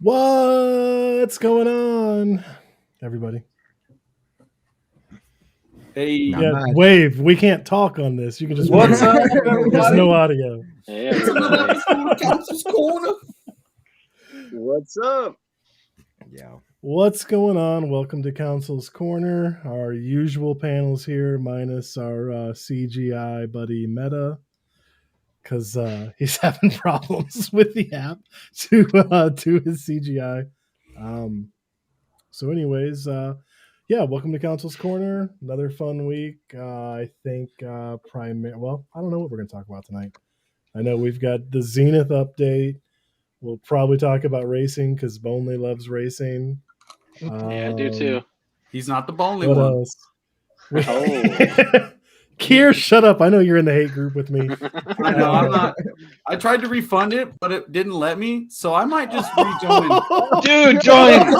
What's going on, everybody? Hey, Not Yeah, much. wave. We can't talk on this. You can just what's wave. up, There's everybody? no audio. Hey, It's another everybody. episode of Council's Corner. What's up? Yeah. What's going on? Welcome to Council's Corner. Our usual panels here, minus our CGI buddy Meta, because he's having problems with the app to do his CGI. So, anyways, yeah, welcome to Council's Corner. Another fun week. I think well, I don't know what we're going to talk about tonight. I know we've got the Zenith update. We'll probably talk about racing because Bonley loves racing. Yeah, I do too. He's not the only What one. else? Oh. Kier, shut up. I know you're in the hate group with me. I know, I'm not. I tried to refund it, but it didn't let me, so I might just rejoin. Dude, join!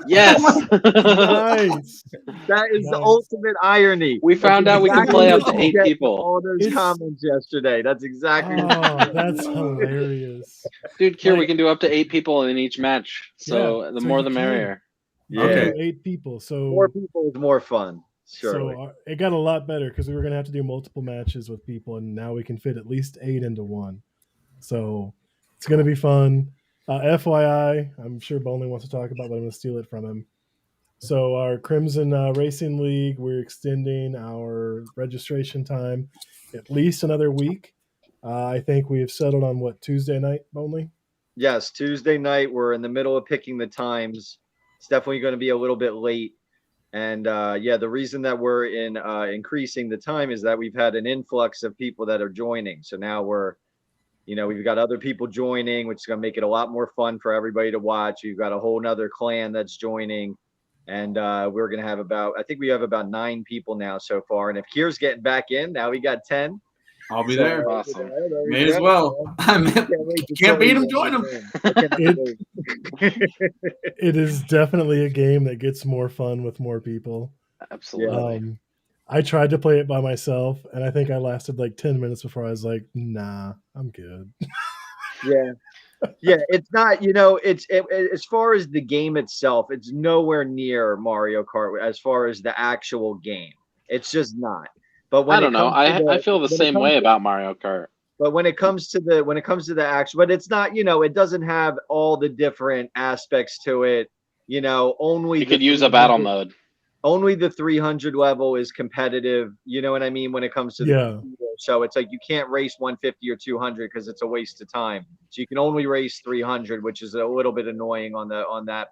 Yes! Nice. That is the Nice. ultimate irony. We found out we can Exactly play up what to you 8 get people. from all those It's- comments yesterday. That's exactly. Oh, that's hilarious. Dude, Kier, we Like- can do up to 8 people in each match. So Yeah, the so more you the can. merrier. Yeah. Okay. 8 people. So More people is more fun. Surely. So it got a lot better because we were going to have to do multiple matches with people, and now we can fit at least 8 into one. So it's going to be fun. FYI, I'm sure Bonley wants to talk about, but I'm going to steal it from him. So our Crimson Racing League, we're extending our registration time at least another week. I think we have settled on Tuesday night, Bonley? Yes, Tuesday night. We're in the middle of picking the times. It's definitely going to be a little bit late. And yeah, the reason that we're increasing the time is that we've had an influx of people that are joining. So now we've got other people joining, which is going to make it a lot more fun for everybody to watch. You've got a whole nother clan that's joining. And we're going to have I think we have about 9 people now so far. And if Kier's getting back in, now we got 10. I'll be there. Awesome. There we May as go. well. I mean, Can't wait to can't tell beat you him, what join him. we're doing. I cannot wait. It is definitely a game that gets more fun with more people. Absolutely. I tried to play it by myself, and I think I lasted like 10 minutes before I was like, nah, I'm good. Yeah, it's not, as far as the game itself, it's nowhere near Mario Kart as far as the actual game. It's just not. But when I don't know. I feel the same way about Mario Kart. But when it comes to the actual, but it's not, it doesn't have all the different aspects to it. Only You could use a battle mode. Only the 300 level is competitive. You know what I mean? When it comes to the computer. So it's like you can't race 150 or 200 because it's a waste of time. So you can only race 300, which is a little bit annoying on that.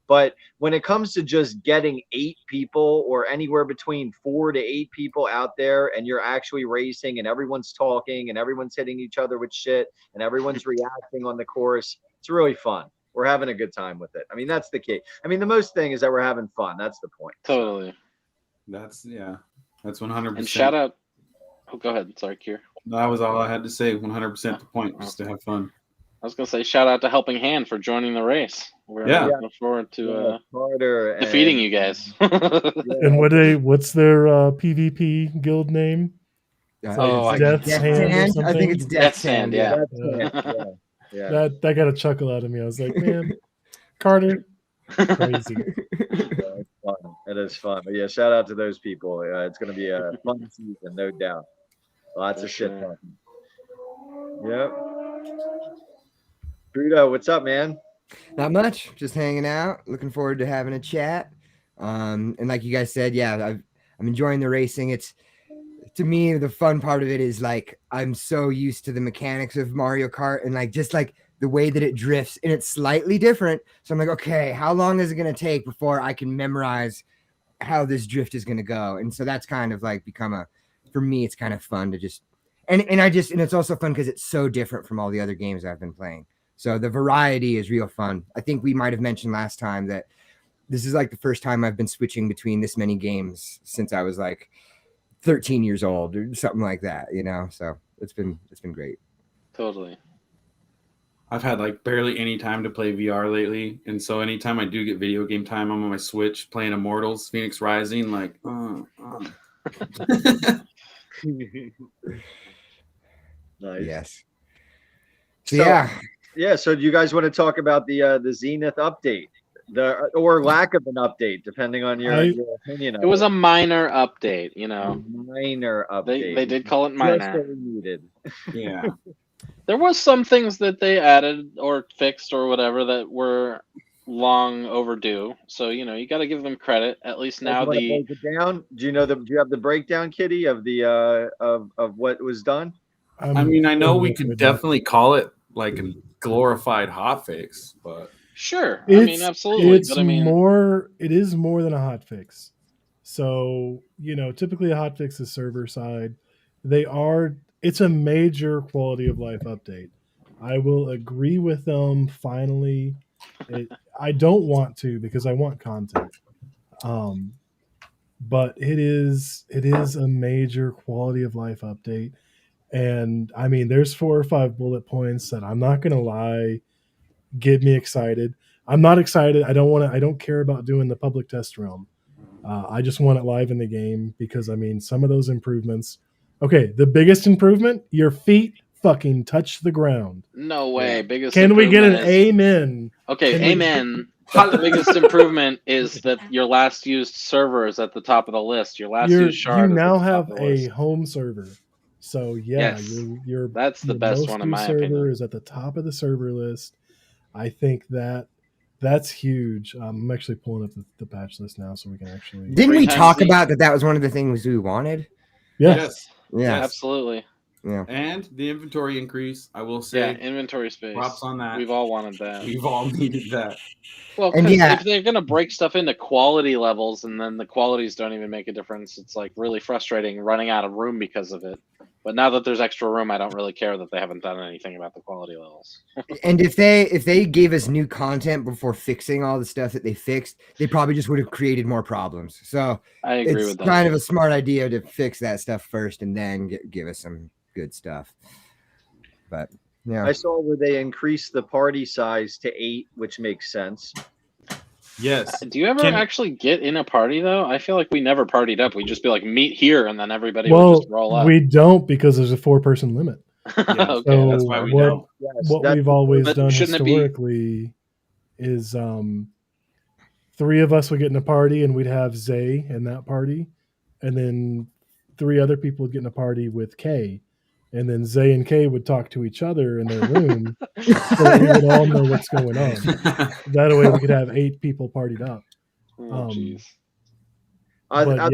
But when it comes to just getting 8 people or anywhere between 4 to 8 people out there, and you're actually racing, and everyone's talking, and everyone's hitting each other with shit, and everyone's reacting on the course, it's really fun. We're having a good time with it. I mean, that's the key. I mean, the most thing is that we're having fun. That's the point. Totally. That's 100%. And shout out. Oh, go ahead. Sorry, Kier. That was all I had to say. 100% the point, just to have fun. I was going to say shout out to Helping Hand for joining the race. We're looking forward to Carter defeating you guys. And what's their PvP guild name? Oh, Death's Hand or something? I think it's Death's Hand. yeah. Yeah. That got a chuckle out of me. I was like, man, Carter, crazy. It's fun. It is fun. But yeah, shout out to those people. It's going to be a fun season, no doubt. Lots For of shit sure. talking. Yep. Bruto, what's up, man? Not much. Just hanging out. Looking forward to having a chat. And like you guys said, yeah, I'm enjoying the racing. It's, to me, the fun part of it is like I'm so used to the mechanics of Mario Kart and like just like the way that it drifts, and it's slightly different. So I'm like, okay, how long is it going to take before I can memorize how this drift is going to go? And so that's kind of like for me, it's kind of fun to just, and it's also fun because it's so different from all the other games I've been playing. So the variety is real fun. I think we might have mentioned last time that this is like the first time I've been switching between this many games since I was like 13 years old or something like that, so it's been great. Totally. I've had like barely any time to play VR lately, and so anytime I do get video game time, I'm on my Switch playing Immortals, Phoenix Rising, like Nice. Yes. So yeah, Yeah. So do you guys want to talk about the Zenith update, or lack of an update, depending on your opinion? It was a minor update, you know. Minor update. They did call it Just minor. what we needed. Yeah. There was some things that they added or fixed or whatever that were long overdue. So you know you got to give them credit. At least now You wanna break it down? Do you have the breakdown, Kitty, of the of what was done? I mean, I know we could definitely call it like a glorified hotfix, but sure, I mean, absolutely. It's but I mean, it is more than a hotfix. So, you know, typically a hotfix is server side. It's a major quality of life update. I will agree with them finally. I don't want to because I want content. But it is a major quality of life update. And I mean, there's 4 or 5 bullet points that I'm not going to lie get me excited. I'm not excited. I don't care about doing the public test realm. I just want it live in the game because I mean, some of those improvements. Okay, the biggest improvement: your feet fucking touch the ground. no way. Biggest. Can we get an is, amen? Okay, amen. The biggest improvement is that your last used server is at the top of the list. Your last used shard. You now is at the have top of the a list. home server. So yeah, Yes, that's the best one in my server opinion. is at the top of the server list. I think that's huge. I'm actually pulling up the patch list now so we can actually. Didn't we talk about that was one of the things we wanted? Yes. Yeah. Absolutely. Yeah. And the inventory increase, I will say. Yeah, inventory space. Props on that. We've all wanted that. We've all needed that. Well, because if they're going to break stuff into quality levels and then the qualities don't even make a difference, it's like really frustrating running out of room because of it. But now that there's extra room, I don't really care that they haven't done anything about the quality levels. And if they gave us new content before fixing all the stuff that they fixed, they probably just would have created more problems. So I agree with that. It's kind of a smart idea to fix that stuff first and then give us some good stuff. But yeah, I saw where they increased the party size to 8, which makes sense. Yes. Do you ever actually get in a party though? I feel like we never partied up. We just be like, meet here, and then everybody would just roll up. We don't because there's a 4-person limit. Okay, so that's why we don't. What we've always done historically is 3 of us would get in a party and we'd have Zay in that party, and then 3 other people would get in a party with Kay. And then Zay and Kay would talk to each other in their room so that we would all know what's going on. That way we could have 8 people partied up. I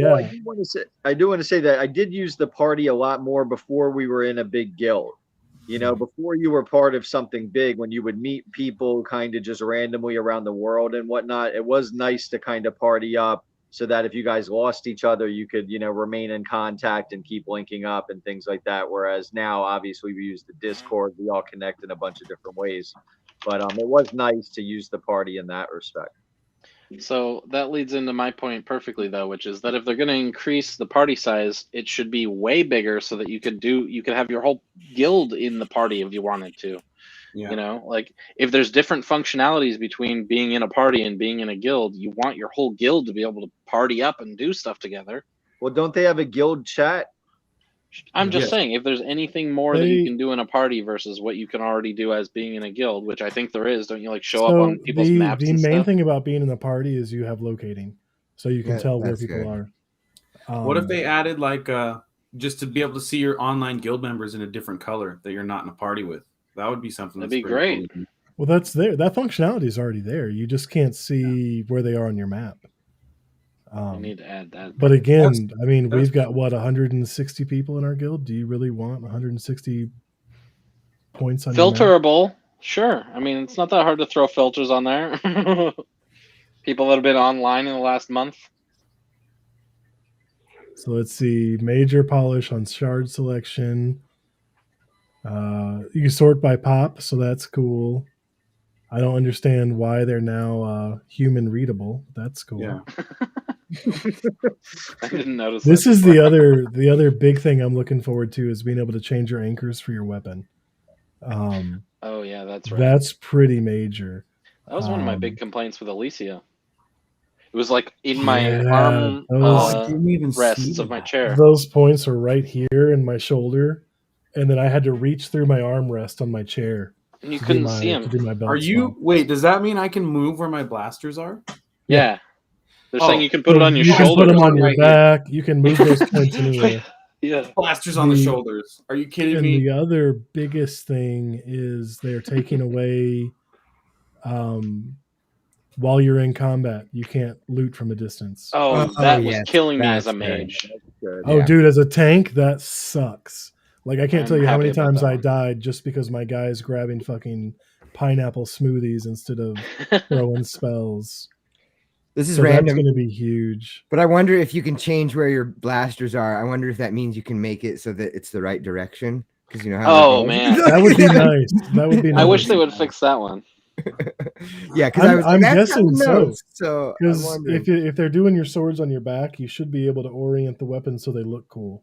do want to say that I did use the party a lot more before we were in a big guild. You know, before you were part of something big, when you would meet people kind of just randomly around the world and whatnot, it was nice to kind of party up so that if you guys lost each other, you could, you know, remain in contact and keep linking up and things like that. Whereas now, obviously, we use the Discord. We all connect in a bunch of different ways. But it was nice to use the party in that respect. So that leads into my point perfectly, though, which is that if they're going to increase the party size, it should be way bigger so that you could have your whole guild in the party if you wanted to. Yeah. You know, like if there's different functionalities between being in a party and being in a guild, you want your whole guild to be able to party up and do stuff together. Well, don't they have a guild chat? I'm just saying, if there's anything more that you can do in a party versus what you can already do as being in a guild, which I think there is, don't you like show up on people's maps? The main thing about being in a party is you have locating, so you can tell where people are. What if they added like just to be able to see your online guild members in a different color that you're not in a party with? That would be something. That'd be great. Cool. Well, that's there. That functionality is already there. You just can't see where they are on your map. I need to add that. But again, I mean, we've got 160 people in our guild. Do you really want 160 points on filterable? Your map? Sure. I mean, it's not that hard to throw filters on there. People that have been online in the last month. So let's see. Major polish on shard selection. You can sort by pop, so that's cool. I don't understand why they're now human readable. That's cool. Yeah. I didn't notice. This is the other big thing I'm looking forward to is being able to change your anchors for your weapon. Oh yeah, that's right. That's pretty major. That was one of my big complaints with Alicia. It was like in my arm rests of my chair. Those points were right here in my shoulder, and then I had to reach through my armrest on my chair And you to do couldn't my see to him. do my belt Are you swap. wait? Does that mean I can move where my blasters are? Yeah. They're saying Oh, you can put it on your You can shoulder. put them on your Right here. back. You can move those points anywhere. Yeah. Blasters on the The- shoulders. Are you kidding And me? the other biggest thing is they're taking away while you're in combat, you can't loot from a distance. Oh, Oh, that was yes, killing me as a that's good. mage. Good. Oh, Yeah. dude, as a tank, that sucks. Like, I can't I'm tell you how happy many about times that I one. died just because my guy's grabbing fucking pineapple smoothies instead of throwing spells. This is So that's random, going to be huge. but I wonder if you can change where your blasters are. I wonder if that means you can make it so that it's the right direction. Because you know how. Oh, they're man. That would be nice. That would be nice. I wish they would fix that one. Yeah, because I was like, I'm that's guessing kind of so. notes. So I'm Because wondering. if they're doing your swords on your back, you should be able to orient the weapons so they look cool.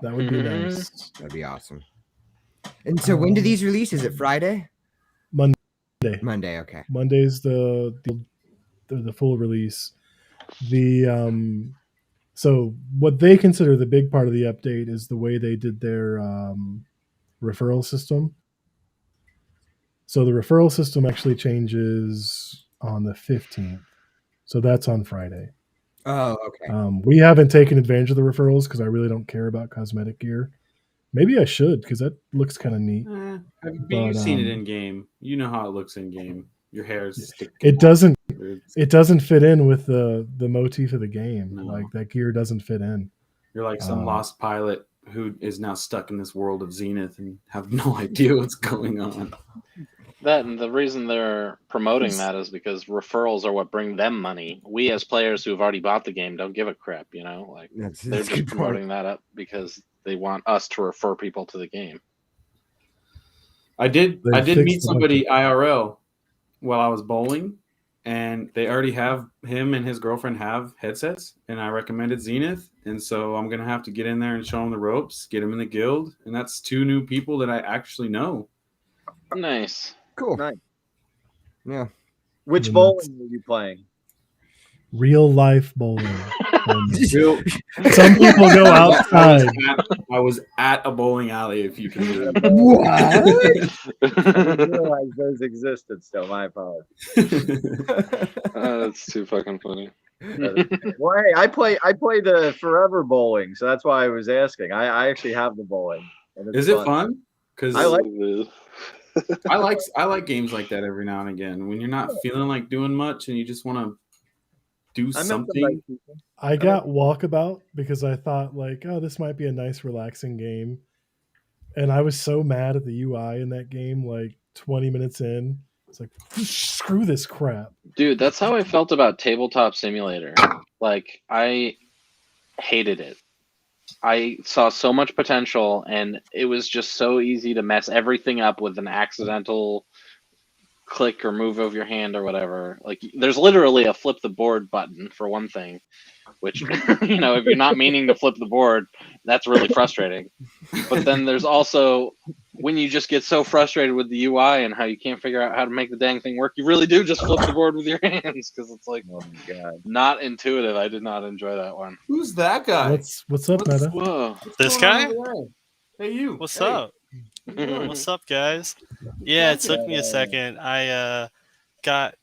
That would be Mhm. nice. That'd be awesome. And so when do these release? Is it Friday? Monday. Monday, okay. Monday's the full release. The so what they consider the big part of the update is the way they did their referral system. So the referral system actually changes on the 15th. So that's on Friday. Oh, okay. We haven't taken advantage of the referrals because I really don't care about cosmetic gear. Maybe I should because that looks kind of neat. You've seen it in game. You know how it looks in game. Your hair's sticking. It doesn't fit in with the motif of the game. No. Like, that gear doesn't fit in. You're like some lost pilot who is now stuck in this world of Zenith and have no idea what's going on. That, and the reason they're promoting that is because referrals are what bring them money. We as players who've already bought the game don't give a crap, you know? Like, they're That's a just good promoting point. that up because they want us to refer people to the game. I did fixed meet the somebody bucket. IRL while I was bowling, and they already have him and his girlfriend have headsets, and I recommended Zenith, and so I'm gonna have to get in there and show them the ropes, get them in the guild, and that's 2 new people that I actually know. Nice. Cool. Nice. Yeah. Which Then bowling were you playing? Real life bowling. Real- Some people go outside. I was at a bowling alley, if you can believe it. What? I didn't realize those existed still. My apologies. That's too fucking funny. Well, hey, I play the forever bowling, so that's why I was asking. I actually have the bowling. And it's Is it fun? Because I like- I like games like that every now and again. When you're not feeling like doing much and you just want to do I met some something. nice people. I got Walkabout because I thought, like, oh, this might be a nice relaxing game. And I was so mad at the UI in that game, like 20 minutes in. It's like, screw this crap. Dude, that's how I felt about Tabletop Simulator. Like, I hated it. I saw so much potential, and it was just so easy to mess everything up with an accidental click or move of your hand or whatever. Like, there's literally a flip the board button for one thing, which, you know, if you're not meaning to flip the board, that's really frustrating. But then there's also when you just get so frustrated with the UI and how you can't figure out how to make the dang thing work, you really do just flip the board with your hands because it's like Oh my god. not intuitive. I did not enjoy that one. Who's that guy? What's up, Meta? Whoa. What's This going on guy? over there? Hey, you. What's Hey. up? What's up, guys? Yeah, it took me a second. I got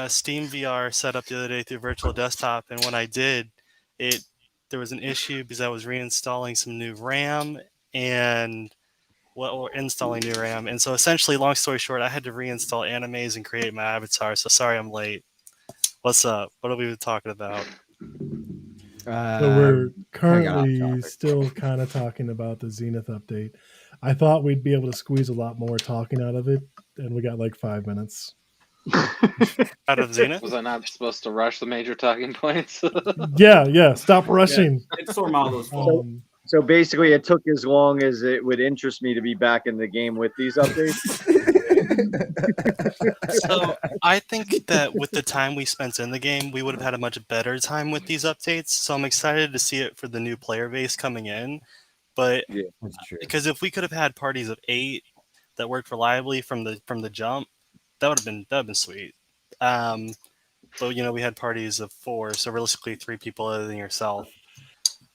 Steam VR set up the other day through Virtual Desktop, and when I did, there was an issue because I was reinstalling some new RAM or installing new RAM, and so essentially, long story short, I had to reinstall animes and create my avatar. So sorry, I'm late. What's up? What are we talking about? So we're currently topic. still kind of talking about the Zenith update. I thought we'd be able to squeeze a lot more talking out of it, and we got like 5 minutes. Out of Zenith? Was I not supposed to rush the major talking points? Yeah. Stop rushing. It's Sormaldo's fault. So basically, it took as long as it would interest me to be back in the game with these updates. So I think that with the time we spent in the game, we would have had a much better time with these updates. So I'm excited to see it for the new player base coming in. But That's true. because if we could have had parties of 8 that worked reliably from the jump, that would have been sweet. But you know, we had parties of 4, so realistically 3 people other than yourself.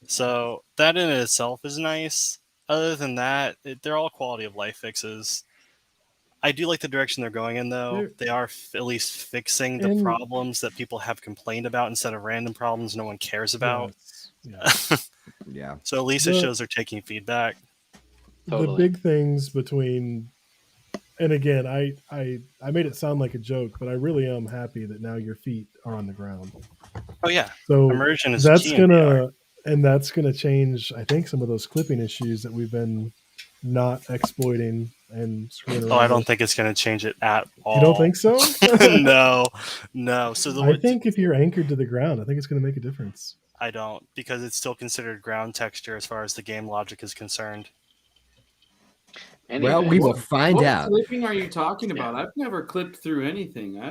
So that in itself is nice. Other than that, they're all quality of life fixes. I do like the direction they're going in, though. They're- They are at least fixing the And- problems that people have complained about instead of random problems no one cares about. Yes. Yeah. So at least it The- shows they're taking feedback. The Totally. big things between, and again, I made it sound like a joke, but I really am happy that now your feet are on the ground. Oh yeah, So immersion is that's key in VR. that's gonna change, I think, some of those clipping issues that we've been not exploiting and screwing around Oh, I don't with. think it's going to change it at all. You don't think so? No. So I think if you're anchored to the ground, I think it's going to make a difference. I don't, because it's still considered ground texture as far as the game logic is concerned. Anyway, Well, we will find what out. clipping are you talking about? I've never clipped through anything.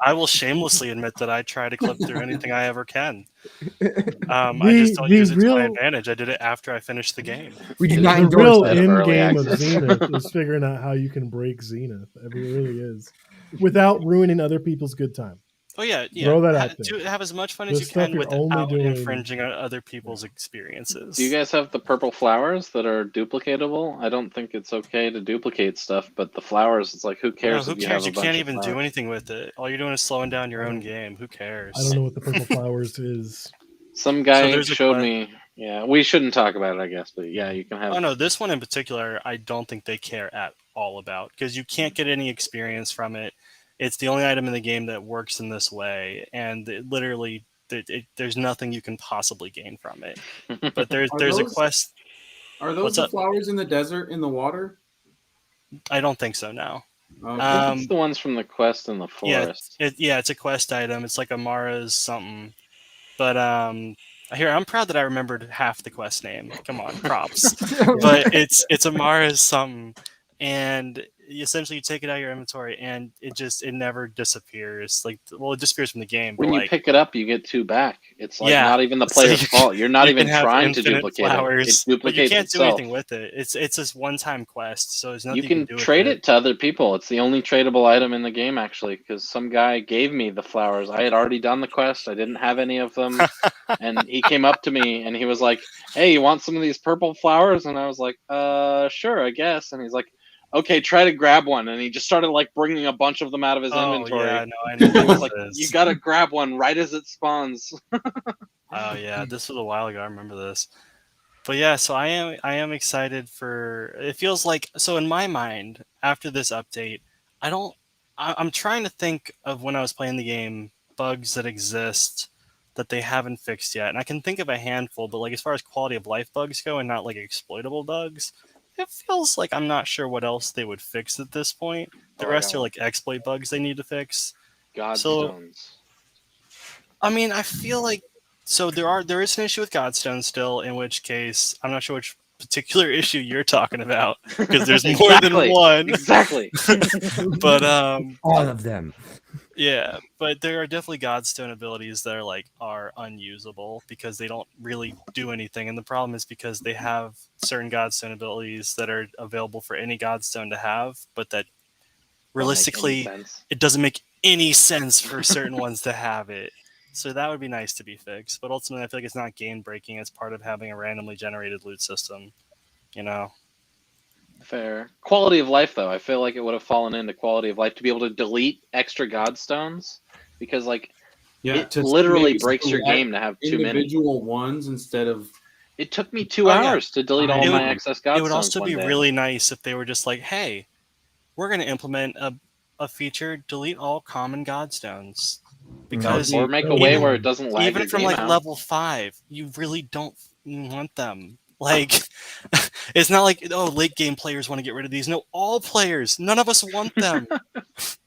I will shamelessly admit that I try to clip through anything I ever can. I The- just don't the use it to my real- advantage. I did it after I finished the game. We do The not The endorse real that. in- end early game of access. Zenith is figuring out how you can break Zenith. It really is, without ruining other people's good time. Oh yeah. Throw that out there. Have as much fun The as you stuff can you're only without doing- infringing on other people's experiences. do you guys have the purple flowers that are duplicatable? I don't think it's okay to duplicate stuff, but the flowers, it's like, who No, cares? who if you cares? have You a can't bunch of even do flowers? anything with it. All you're doing is slowing down your I own don't- game. Who cares? I don't know what the purple flowers is. Some guy there's a showed que- me. Yeah, we shouldn't talk about it, I guess, but yeah, you can have. Oh no, this one in particular, I don't think they care at all about, because you can't get any experience from it. It's the only item in the game that works in this way, and there's nothing you can possibly gain from it. But there's Are a those- quest. Are those What's the up? flowers in the desert in the water? I don't think so now. Okay. I think it's the ones from the quest in the forest. It's a quest item. It's like Amara's something. But here, I'm proud that I remembered half the quest name. Come on, props. But it's Amara's something, and essentially you take it out of your inventory, and it never disappears. Like, well, it disappears from the game. When but you like, pick it up, you get 2 back. It's like Yeah, not even the so player's you- fault. You're not you even can have trying to infinite duplicate flowers, it. It but you duplicates can't do itself. anything with it. It's this one-time quest, so there's nothing You can do with trade it to other people. It's the only tradable item in the game, actually, because some guy gave me the flowers. I had already done the quest. I didn't have any of them. And he came up to me and he was like, "Hey, you want some of these purple flowers?" And I was like, sure, I guess." And he's like, "Okay, try to grab one." And he just started like bringing a bunch of them out of his inventory. Yeah, no, I know. He was what like, this "You is. gotta grab one right as it spawns." Oh yeah, this was a while ago. I remember this. But yeah, so I am excited for. It feels like, so in my mind after this update, I'm trying to think of when I was playing the game, bugs that exist that they haven't fixed yet, and I can think of a handful. But like, as far as quality of life bugs go, and not like exploitable bugs, it feels like I'm not sure what else they would fix at this point. The Oh, I rest got are one. like exploit bugs they need to fix. Godstones. I mean, I feel like, so there is an issue with Godstone still, in which case I'm not sure which particular issue you're talking about, because there's more Exactly. than one. Exactly. But All of them. yeah, but there are definitely Godstone abilities that are unusable because they don't really do anything, and the problem is because they have certain Godstone abilities that are available for any Godstone to have, but that realistically Don't make any sense. it doesn't make any sense for certain ones to have it. So that would be nice to be fixed. But ultimately, I feel like it's not game breaking. It's part of having a randomly generated loot system. You know? Fair. Quality of life, though, I feel like it would have fallen into quality of life to be able to delete extra godstones, because like it to literally maybe breaks your select game to have too many. individual ones instead of. It took me 2 Oh, yeah. hours to delete all It my would- excess godstones. It would also one be day. really nice if they were just like, hey, we're going to implement a feature, delete all common godstones. Because or make a Even- way where it doesn't lag even your from game like out. level 5, you really don't want them. Like, it's not like, oh, late game players want to get rid of these. No, all players, none of us want them.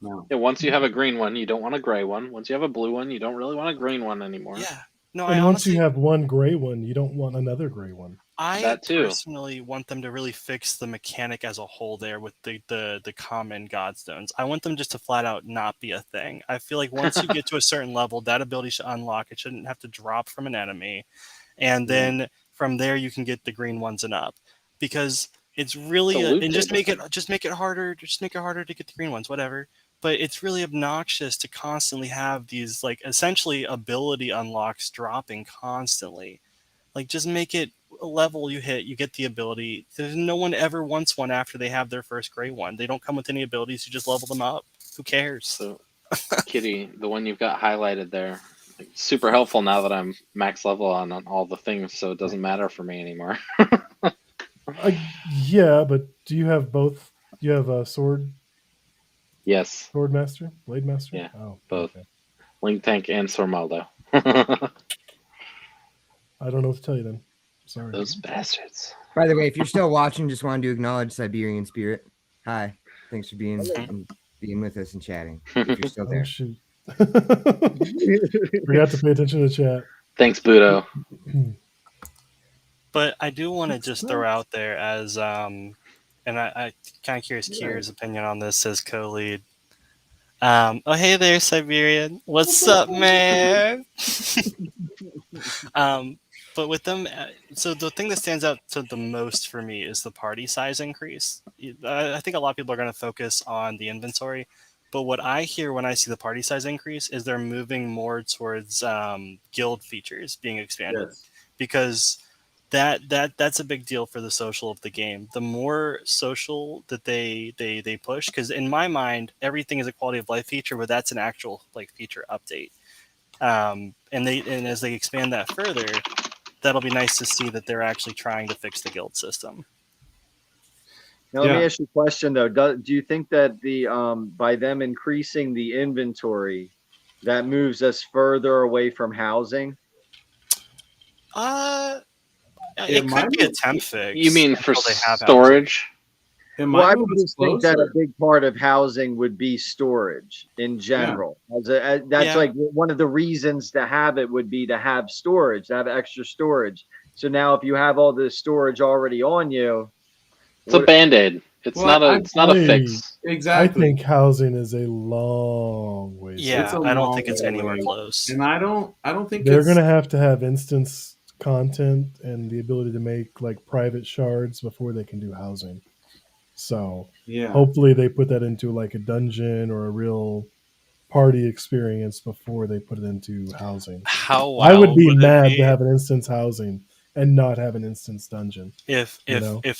No. Yeah, once you have a green one, you don't want a gray one. Once you have a blue one, you don't really want a green one anymore. Yeah. No, And I once honestly, you have one gray one, you don't want another gray one. I That too. personally want them to really fix the mechanic as a whole there with the common godstones. I want them just to flat out not be a thing. I feel like once you get to a certain level, that ability should unlock. It shouldn't have to drop from an enemy. And then from there you can get the green ones and up. Because it's really It's a loot and just make table. it harder to get the green ones, whatever. But it's really obnoxious to constantly have these like essentially ability unlocks dropping constantly. Like, just make it level you hit, you get the ability. There's no one ever wants one after they have their first gray one. They don't come with any abilities. You just level them up. Who cares? So, Kitty, the one you've got highlighted there, like, super helpful now that I'm max level on all the things, so it doesn't matter for me anymore. Yeah, but do you have both? You have a sword Yes, master, blade master? Yeah, Oh, both. okay. Link Tank and Sormaldo. I don't know what to tell you then. Sorry. Those bastards. By the way, if you're still watching, just wanted to acknowledge Siberian Spirit. Hi, thanks for being with us and chatting. If you're still Oh, there. shoot. Forgot to pay attention to the chat. Thanks, Budo. But I do want to just throw out there as, and I kind of curious Kier's opinion on this, says co-lead. Oh, hey there, Siberian. What's up, man? But with them, so the thing that stands out to the most for me is the party size increase. I think a lot of people are going to focus on the inventory, but what I hear when I see the party size increase is they're moving more towards guild features being expanded, because that's a big deal for the social of the game. The more social that they push, because in my mind everything is a quality of life feature, but that's an actual like feature update. And as they expand that further, that'll be nice to see that they're actually trying to fix the guild system. Now, let me ask you a question though. Do you think that the by them increasing the inventory, that moves us further away from housing? It could be a temp fix. You mean for until they have storage? Well, I would just think that a big part of housing would be storage in general. That's like one of the reasons to have it would be to have storage, to have extra storage. So now if you have all this storage already on you, it's a band-aid. It's not a fix. Exactly. I think housing is a long way. Yeah, I don't think it's anywhere close. And I don't think they're going to have instance content and the ability to make like private shards before they can do housing. So hopefully they put that into like a dungeon or a real party experience before they put it into housing. I would be mad to have an instance housing and not have an instance dungeon. If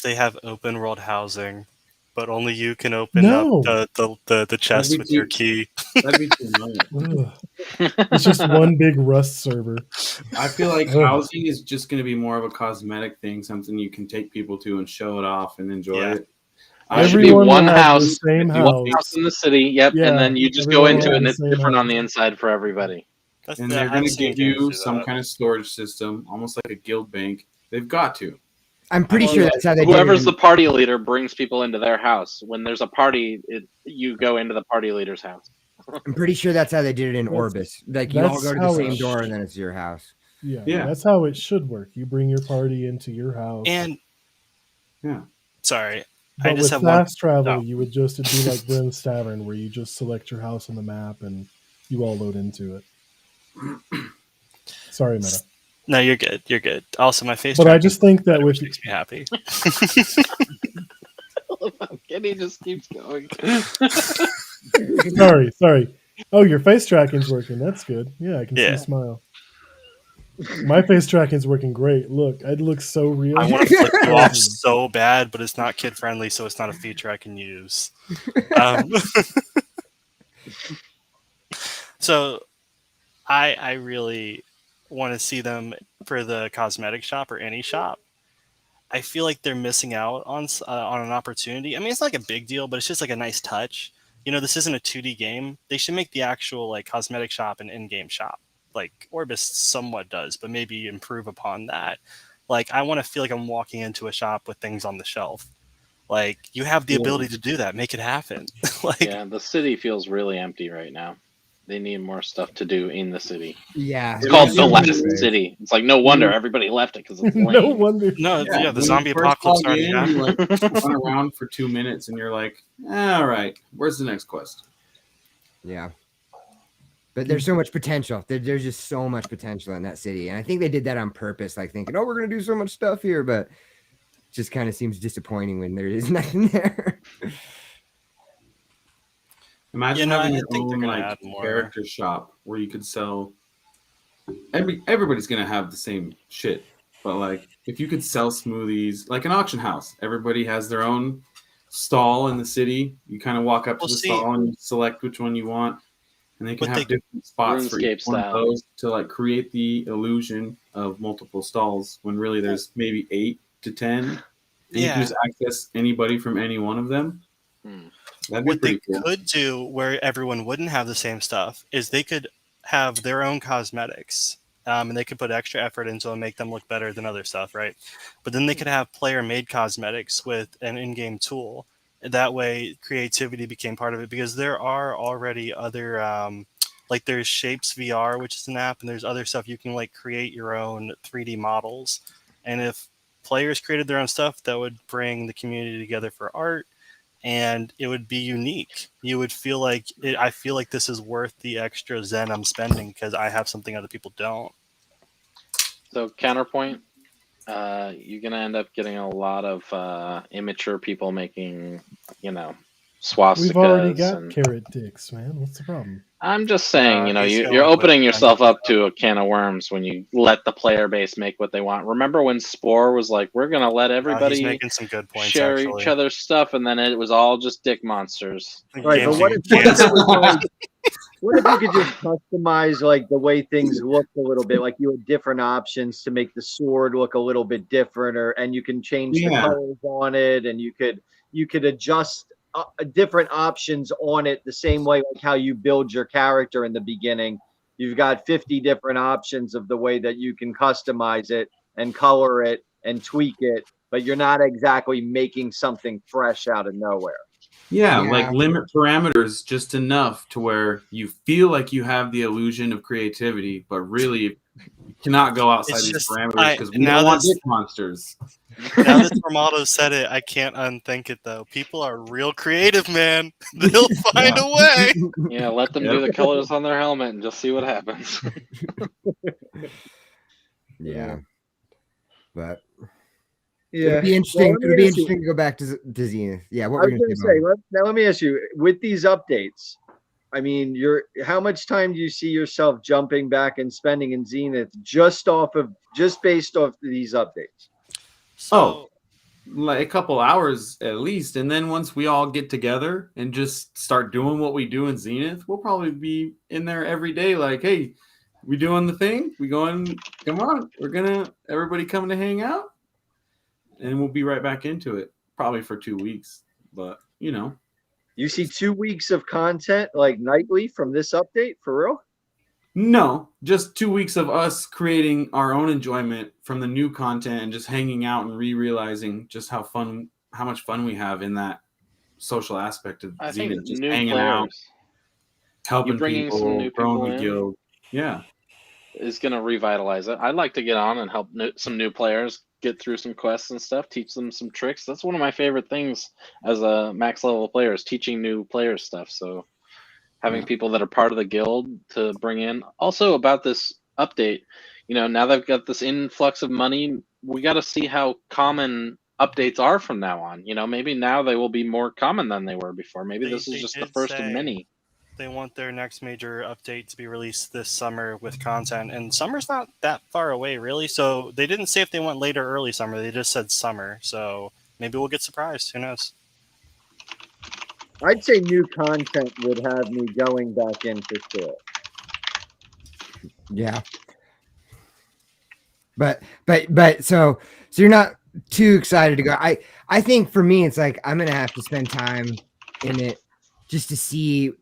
they have open world housing, but only you can open up the chest with your key. That'd be too much. It's just one big Rust server. I feel like housing is just going to be more of a cosmetic thing, something you can take people to and show it off and enjoy it. Should be one house in the city. Yep, and then you just go into it, and it's different on the inside for everybody. And they're going to give you some kind of storage system, almost like a guild bank. They've got to. I'm pretty sure that's how they do it. Whoever's the party leader brings people into their house. When there's a party, you go into the party leader's house. I'm pretty sure that's how they did it in Orbis. Like you all go to the same door, and then it's your house. Yeah, that's how it should work. You bring your party into your house. And sorry. But with fast travel, you would just do like Bryn's Tavern, where you just select your house on the map and you all load into it. Sorry, Meta. No, you're good. You're good. Also, my face. But I just think that which makes me happy. Kenny just keeps going. Sorry. Oh, your face tracking's working. That's good. Yeah, I can see a smile. My face tracking's working great. Look, it looks so real. I want to flip you off so bad, but it's not kid friendly, so it's not a feature I can use. So, I really want to see them for the cosmetic shop or any shop. I feel like they're missing out on an opportunity. I mean, it's not like a big deal, but it's just like a nice touch. You know, this isn't a 2D game. They should make the actual like cosmetic shop an in-game shop. Like Orbis somewhat does, but maybe improve upon that. Like I want to feel like I'm walking into a shop with things on the shelf. Like you have the ability to do that. Make it happen. The city feels really empty right now. They need more stuff to do in the city. Yeah, it's called the last city. It's like no wonder everybody left it because it's lame. No wonder. No, the zombie apocalypse already happened. You like run around for 2 minutes and you're like, all right, where's the next quest? Yeah. But there's so much potential. There's just so much potential in that city. And I think they did that on purpose, like thinking, oh, we're going to do so much stuff here. But it just kind of seems disappointing when there is nothing there. Imagine having your own like character shop where you could sell. Everybody's going to have the same shit. But like if you could sell smoothies like an auction house, everybody has their own stall in the city. You kind of walk up to the stall and you select which one you want, and they can have different spots for each one of those to like create the illusion of multiple stalls when really there's maybe 8 to 10. And you can just access anybody from any one of them. That'd be pretty cool. What they could do where everyone wouldn't have the same stuff is they could have their own cosmetics. And they could put extra effort into and make them look better than other stuff, right? But then they could have player-made cosmetics with an in-game tool. That way, creativity became part of it because there are already other, like there's Shapes VR, which is an app, and there's other stuff you can like create your own 3D models. And if players created their own stuff, that would bring the community together for art, and it would be unique. You would feel like I feel like this is worth the extra Zen I'm spending because I have something other people don't. So counterpoint, you're gonna end up getting a lot of immature people making, swastikas. We've already got carrot dicks, man. What's the problem? I'm just saying, you're opening yourself up to a can of worms when you let the player base make what they want. Remember when Spore was like, we're going to let everybody making some good points, share actually. each other's stuff, and then it was all just dick monsters. Right, but what if you could just customize like the way things look a little bit? Like you had different options to make the sword look a little bit different, and you can change the colors on it, and you could adjust different options on it the same way like how you build your character in the beginning. You've got 50 different options of the way that you can customize it and color it and tweak it, but you're not exactly making something fresh out of nowhere. Yeah, like limit parameters just enough to where you feel like you have the illusion of creativity, but really you cannot go outside these parameters because we don't want dick monsters. Now that Tormato said it, I can't unthink it though. People are real creative, man. They'll find a way. Yeah, let them do the colors on their helmet and just see what happens. But it'll be interesting. It'll be interesting to go back to Zenith. Yeah, what we're going to say. Now let me ask you: with these updates, I mean, how much time do you see yourself jumping back and spending in Zenith just based off these updates? Like a couple hours at least, and then once we all get together and just start doing what we do in Zenith, we'll probably be in there every day. Like, hey, we doing the thing? We going? Come on, everybody coming to hang out, and we'll be right back into it. Probably for 2 weeks, but you see 2 weeks of content like nightly from this update for real? No, just 2 weeks of us creating our own enjoyment from the new content and just hanging out and realizing just how much fun we have in that social aspect of Zenith. Just hanging out, helping people, growing the guild. Yeah. Is going to revitalize it. I'd like to get on and help some new players get through some quests and stuff, teach them some tricks. That's one of my favorite things as a max level player is teaching new players stuff. So having people that are part of the guild to bring in. Also about this update, now they've got this influx of money. We got to see how common updates are from now on. Maybe now they will be more common than they were before. Maybe this is just the first of many. They want their next major update to be released this summer with content, and summer's not that far away, really. So they didn't say if they went late or early summer. They just said summer. So maybe we'll get surprised. Who knows? I'd say new content would have me going back in for sure. Yeah. But so you're not too excited to go. I think for me, it's like I'm going to have to spend time in it just to see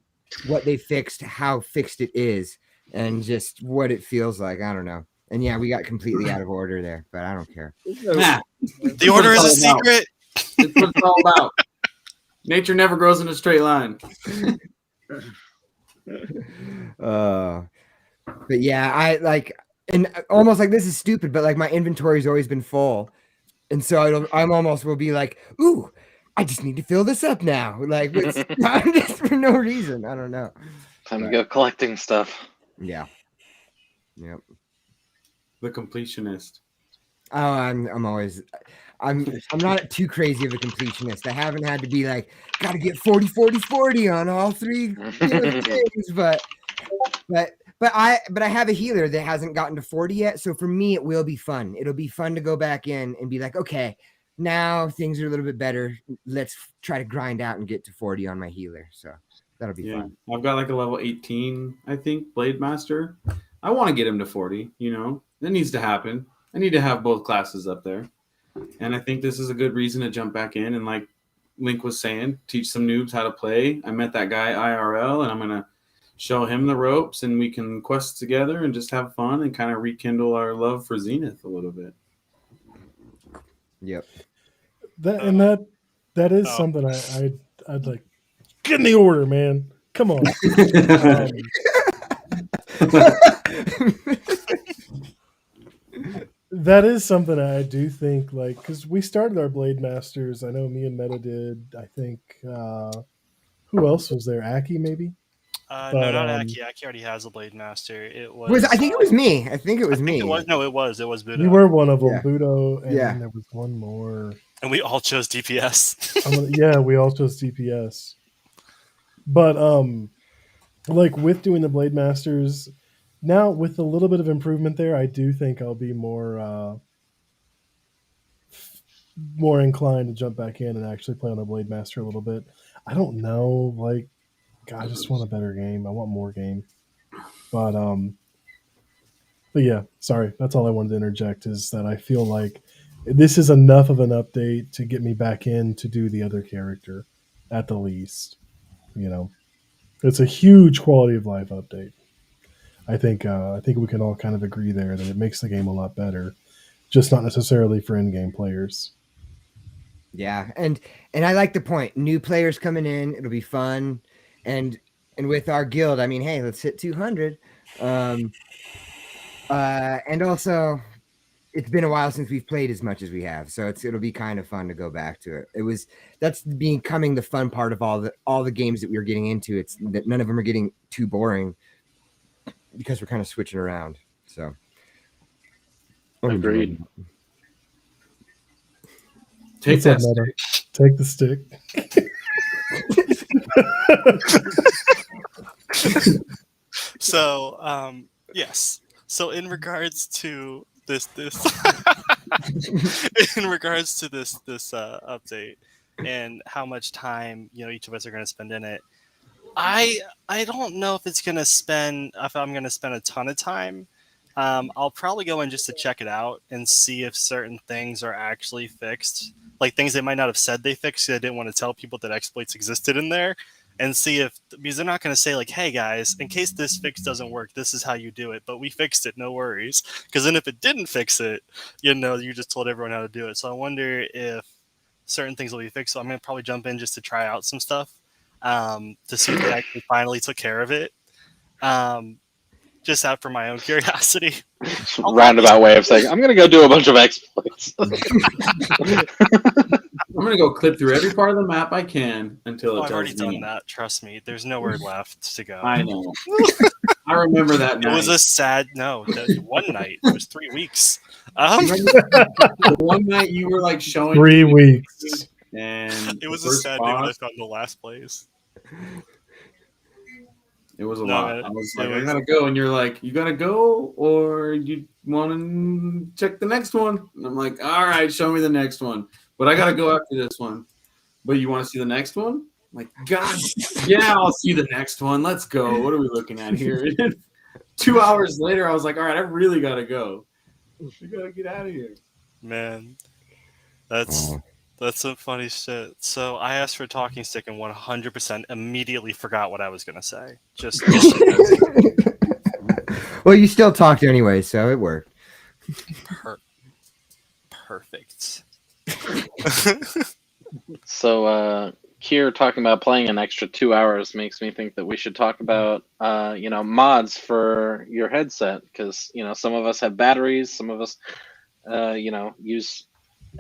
what they fixed, how fixed it is, and just what it feels like. I don't know. And yeah, we got completely out of order there, but I don't care. The order is a secret. It's what it's all about. Nature never grows in a straight line. But yeah, I like, and almost like this is stupid, but like my inventory's always been full, and so I'm almost will be like, ooh, I just need to fill this up now. Like it's just for no reason. I don't know. Time to go collecting stuff. Yeah. Yep. The completionist. Oh, I'm always. I'm not too crazy of a completionist. I haven't had to be like, gotta get 40, 40, 40 on all three things, but But I have a healer that hasn't gotten to 40 yet. So for me, it will be fun. It'll be fun to go back in and be like, okay, now things are a little bit better. Let's try to grind out and get to 40 on my healer. So that'll be fun. I've got like a level 18, I think, Blade Master. I want to get him to 40, That needs to happen. I need to have both classes up there. And I think this is a good reason to jump back in and, like Link was saying, teach some noobs how to play. I met that guy IRL, and I'm going to show him the ropes, and we can quest together and just have fun and kind of rekindle our love for Zenith a little bit. Yep. That is something I'd like. Get in the order, man. Come on. That is something I do think, like, because we started our Blade Masters. I know me and Meta did. I think who else was there? Aki, maybe. No, not Aki. Aki already has a Blade Master. It I think it was me. I think it was me. It was Budo. You were one of them, Yeah. Budo, and then there was one more. And we all chose DPS. Yeah, we all chose DPS. But like with doing the Blade Masters, now with a little bit of improvement there, I do think I'll be more inclined to jump back in and actually play on the Blade Master a little bit. I don't know, like, God, I just want a better game. I want more game. But yeah, sorry. That's all I wanted to interject, is that I feel like this is enough of an update to get me back in to do the other character at the least. It's a huge quality of life update. I think we can all kind of agree there that it makes the game a lot better, just not necessarily for in-game players. Yeah, and I like the point. New players coming in, it'll be fun, and with our guild, I mean, hey, let's hit 200. And also, it's been a while since we've played as much as we have, so it'll be kind of fun to go back to it. That's becoming the fun part of all the games that we were getting into. It's that none of them are getting too boring because we're kind of switching around. So, Agreed. Take that stick. Take the stick. So, yes. So in regards to this in regards to this update and how much time each of us are going to spend in it, I don't know if I'm going to spend a ton of time. I'll probably go in just to check it out and see if certain things are actually fixed, like things they might not have said they fixed. They didn't want to tell people that exploits existed in there, and see because they're not going to say like, hey guys, in case this fix doesn't work, this is how you do it, but we fixed it, no worries. Because then if it didn't fix it, you just told everyone how to do it. So I wonder if certain things will be fixed. So I'm going to probably jump in just to try out some stuff to see if they actually finally took care of it. Just out for my own curiosity. Roundabout way of saying, I'm going to go do a bunch of exploits. I'm going to go clip through every part of the map I can until I've already done that. Trust me. There's nowhere left to go. I know. I remember that night. It was a sad, one night. It was 3 weeks. One night you were like showing 3 weeks. And it was a sad day when I found the last place. It was a lot. I was like, I gotta go. And you're like, you gotta go or you want to check the next one? And I'm like, all right, show me the next one. But I gotta go after this one. But you want to see the next one? I'm like, God, yeah, I'll see the next one. Let's go. What are we looking at here? 2 hours later, I was like, all right, I really gotta go. We gotta get out of here. Man, that's some funny shit. So I asked for a talking stick and 100% immediately forgot what I was gonna say. Just well, you still talked anyway, so it worked. Perfect. So, Kier talking about playing an extra 2 hours makes me think that we should talk about, mods for your headset, because some of us have batteries, some of us, use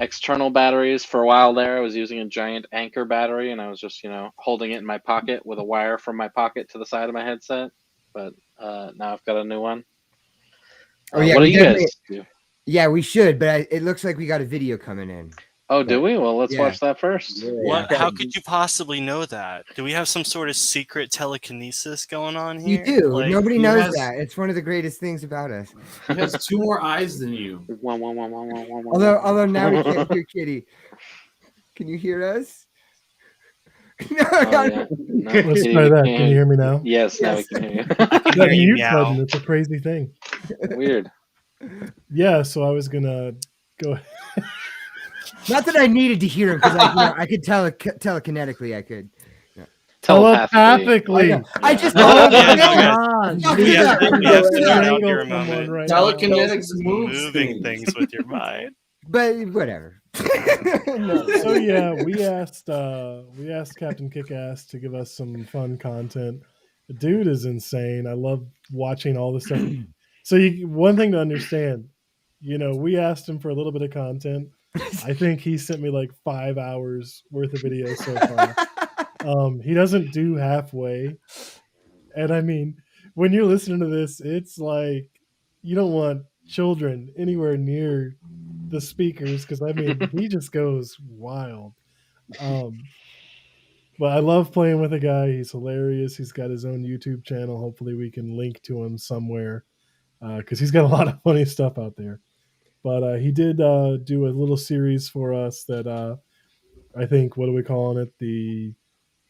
external batteries. For a while there, I was using a giant Anchor battery, and I was just holding it in my pocket with a wire from my pocket to the side of my headset. But now I've got a new one. Oh yeah, what do you guys do? Yeah, we should, but it looks like we got a video coming in. Oh, do we? Well, let's Yeah. watch that first. What? How could you possibly know that? Do we have some sort of secret telekinesis going on You here? do. Like, Nobody he knows has- that. It's one of the greatest things about us. He has 2 more eyes than you. Although now we can't hear Kitty. Can you hear us? No, Oh, yeah. No, Let's Kitty, try we that. can't. Can you hear me now? Yes, now we Yes. can hear I can That hear you mute meow. button, it's a crazy thing. you. Weird. Yeah, so I was gonna go. Not that I needed to hear him because I could telekinetically. I could. Telepathically. I just Oh, told yeah, you. you God. Fuck We it have, up. we have to Yeah. nerd out Strangle here a someone moment. right Telekinetics Telekinesis is moves moving things. things with your mind. But whatever. No. So yeah, we asked Captain Kickass to give us some fun content. The dude is insane. I love watching all this stuff. So one thing to understand, we asked him for a little bit of content. I think he sent me like 5 hours worth of videos so far. He doesn't do halfway. And I mean, when you're listening to this, it's like you don't want children anywhere near the speakers because I mean he just goes wild. But I love playing with a guy. He's hilarious. He's got his own YouTube channel. Hopefully we can link to him somewhere because he's got a lot of funny stuff out there. But he did do a little series for us that I think, what are we calling it? The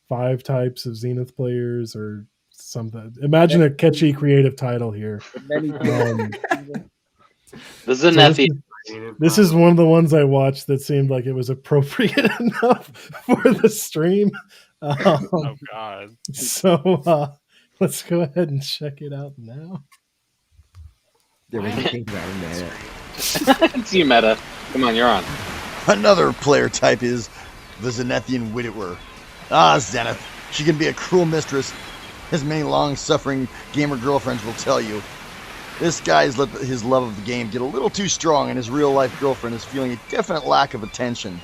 5 types of Zenith players or something. Imagine a catchy creative title here. The So Zenith. this is one of the ones I watched that seemed like it was appropriate enough for the stream. Oh God. So let's go ahead and check it out now. Yeah, what do you think about him, It's you, Meta. Come on, you're on. Another player type is the Zenithian widower. Ah, Zenith. She can be a cruel mistress, as many long-suffering gamer girlfriends will tell you. This guy's let his love of the game get a little too strong, and his real-life girlfriend is feeling a definite lack of attention.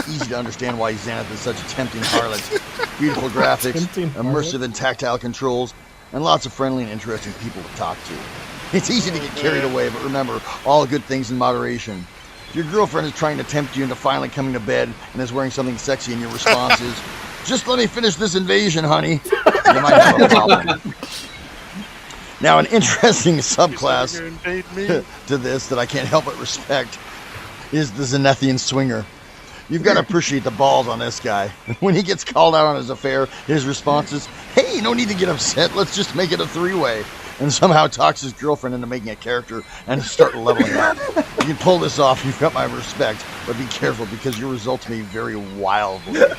Easy to understand why Zenith is such a tempting harlot. Beautiful graphics, Tempting immersive and tactile controls, and lots of friendly and interesting people to talk to. It's easy to get carried away, but remember, all good things in moderation. If your girlfriend is trying to tempt you into finally coming to bed and is wearing something sexy and your response is, "Just let me finish this invasion, honey," you might have a problem. Now, an interesting subclass to this that I can't help but respect is the Zenithian swinger. You've got to appreciate the balls on this guy. When he gets called out on his affair, his response is, "Hey, no need to get upset. Let's just make it a 3-way." And somehow talks his girlfriend into making a character and start leveling up. If you can pull this off, you've got my respect. But be careful because your results may vary wildly. That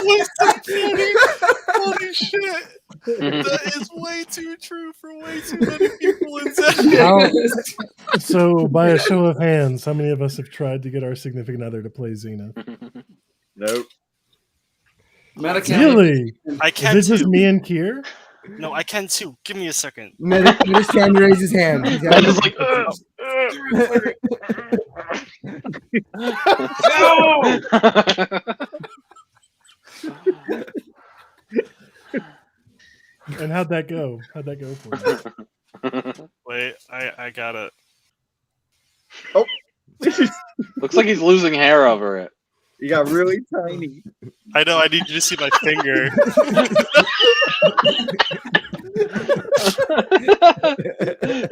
was so funny. Holy shit. That is way too true for way too many people in Zenith. So by a show of hands, how many of us have tried to get our significant other to play Zenith? Nope. Really? I Is can it just too. me and Kier? No, I can too. Give me a second. Meta's trying to raise his hand. He's got- Meta's like, And how'd that go? How'd that go for you? Wait, I got it. Looks like he's losing hair over it. You got really tiny. I know, I need you to see my finger.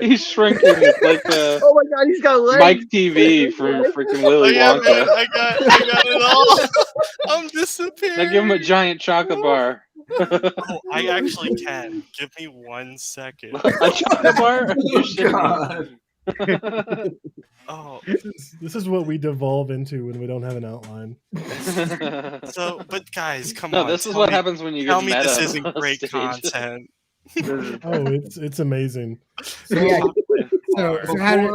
He's shrinking. It's like Oh my god, he's got legs. Mike TV from freaking Willy Oh, yeah, Wonka. man, I got it all. I'm disappearing. Now give him a giant chocolate bar. Oh, I actually can. Give me 1 second. A chocolate bar? You're shitting Oh, This is what we devolve into when we don't have an outline. me. so, but guys, come No, on. this is tell what me- happens when you Tell get me meta this isn't on great stage. content. Oh, it's amazing. So, yeah, so how did,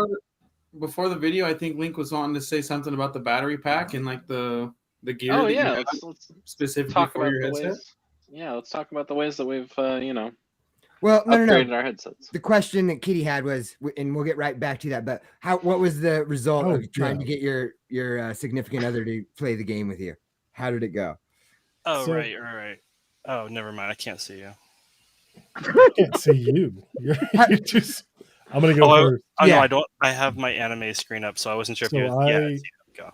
Before the video, I think Link was on to say something about the battery pack and like the gear. Oh that you yeah, have let's specifically talk for about your the headset. ways. Yeah, let's talk about the ways that we've well, no. upgraded our headsets. The question that Kitty had was, and we'll get right back to that. But what was the result of trying to get your significant other to play the game with you? How did it go? Oh, So- right. Oh, never mind. I can't see you. I can't see you. You're just. I'm gonna go first. Oh Yeah. no, I don't. I have my anime screen up, so I wasn't sure if you. Go.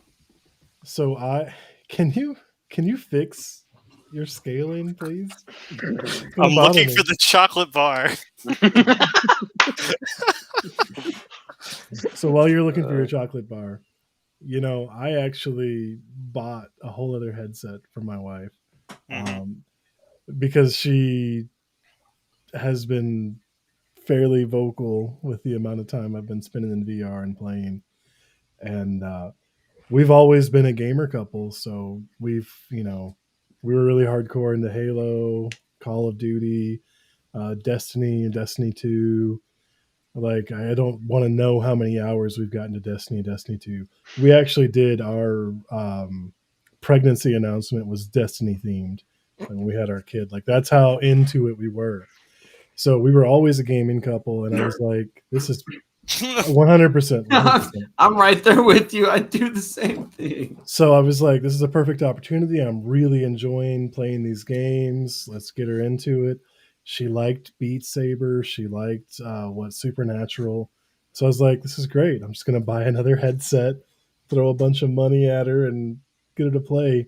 So can you fix your scaling, please? It's gonna I'm bother looking me. for the chocolate bar. So while you're looking for your chocolate bar, I actually bought a whole other headset for my wife, because she has been fairly vocal with the amount of time I've been spending in VR and playing, and we've always been a gamer couple. So we were really hardcore into Halo, Call of Duty, Destiny, and Destiny 2. Like, I don't want to know how many hours we've gotten to Destiny 2. We actually did our pregnancy announcement was Destiny themed when we had our kid. Like, that's how into it we were. So we were always a gaming couple, and I was like, this is 100%. I'm right there with you. I do the same thing. So I was like, this is a perfect opportunity. I'm really enjoying playing these games. Let's get her into it. She liked Beat Saber. She liked Supernatural. So I was like, this is great. I'm just going to buy another headset, throw a bunch of money at her, and get her to play.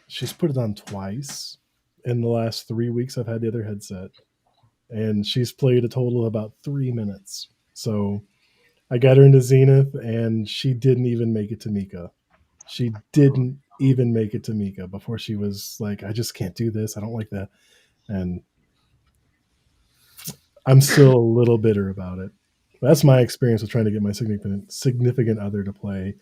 She's put it on twice in the last 3 weeks. I've had the other headset, and she's played a total of about 3 minutes. So I got her into Zenith, and she didn't even make it to Mika. She didn't even make it to Mika before she was like, I just can't do this. I don't like that. And I'm still a little bitter about it. That's my experience with trying to get my significant other to play.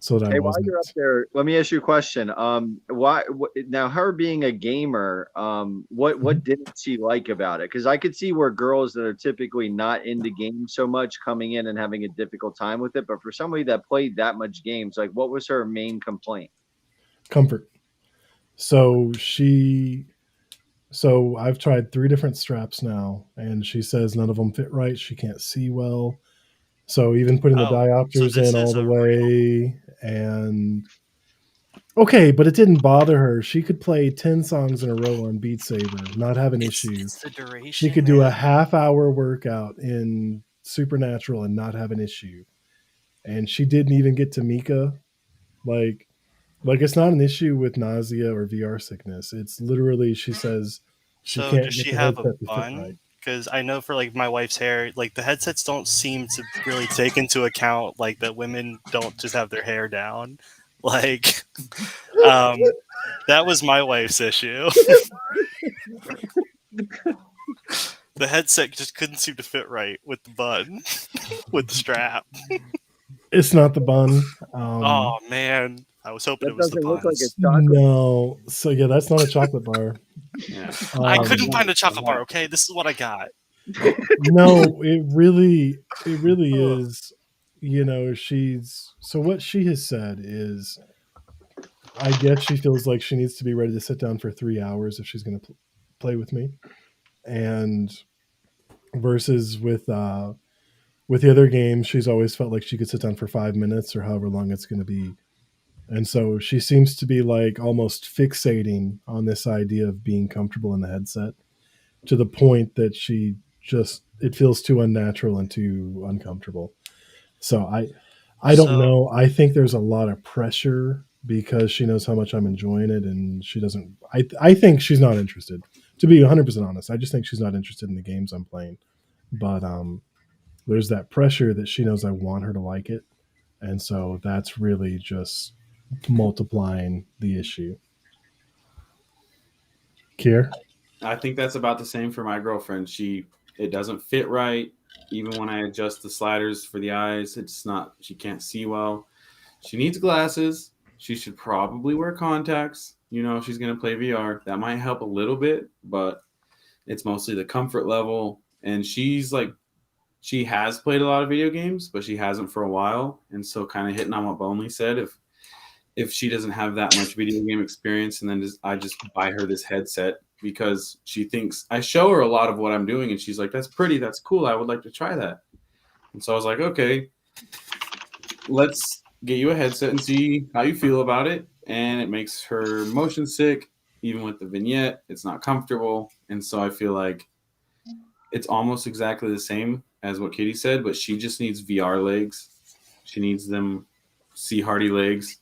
So that Hey, I while wasn't. you're up there, let me ask you a question. Now her being a gamer, what didn't she like about it? Because I could see where girls that are typically not into games so much coming in and having a difficult time with it. But for somebody that played that much games, like what was her main complaint? Comfort. So I've tried 3 different straps now, and she says none of them fit right. She can't see well. So even putting the diopters in all the way, and okay, but it didn't bother her. She could play 10 songs in a row on Beat Saber, not have an issue. It's the duration. She could do a half-hour workout in Supernatural and not have an issue. And she didn't even get to Mika. Like it's not an issue with nausea or VR sickness. It's literally, she says she So can't does get she the have a headset to fit bun? right. Because I know for like my wife's hair, like the headsets don't seem to really take into account like that women don't just have their hair down. Like, that was my wife's issue. The headset just couldn't seem to fit right with the bun, with the strap. It's not the bun. Oh man, I was hoping That it was the doesn't look like buns. a chocolate. No. So yeah, that's not a chocolate bar. Yeah. I couldn't find a chocolate bar. Okay, this is what I got. No, it really is. So what she has said is, I guess she feels like she needs to be ready to sit down for 3 hours if she's going to play with me, and versus with the other games, she's always felt like she could sit down for 5 minutes or however long it's going to be. And so she seems to be like almost fixating on this idea of being comfortable in the headset to the point that it feels too unnatural and too uncomfortable. So I don't know. I think there's a lot of pressure because she knows how much I'm enjoying it, and she doesn't. I think she's not interested. To be 100% honest, I just think she's not interested in the games I'm playing. But there's that pressure that she knows I want her to like it, and so that's really just multiplying the issue. Kier? I think that's about the same for my girlfriend. It doesn't fit right. Even when I adjust the sliders for the eyes, she can't see well. She needs glasses. She should probably wear contacts. If she's going to play VR, that might help a little bit, but it's mostly the comfort level. And she has played a lot of video games, but she hasn't for a while. And so kind of hitting on what Bonley said, if she doesn't have that much video game experience, and then I just buy her this headset because she thinks I show her a lot of what I'm doing, and she's like, that's pretty, that's cool, I would like to try that. And so I was like, okay, let's get you a headset and see how you feel about it. And it makes her motion sick. even with the vignette, it's not comfortable. And so I feel like it's almost exactly the same as what Katie said, but she just needs VR legs. She needs them see Hardy legs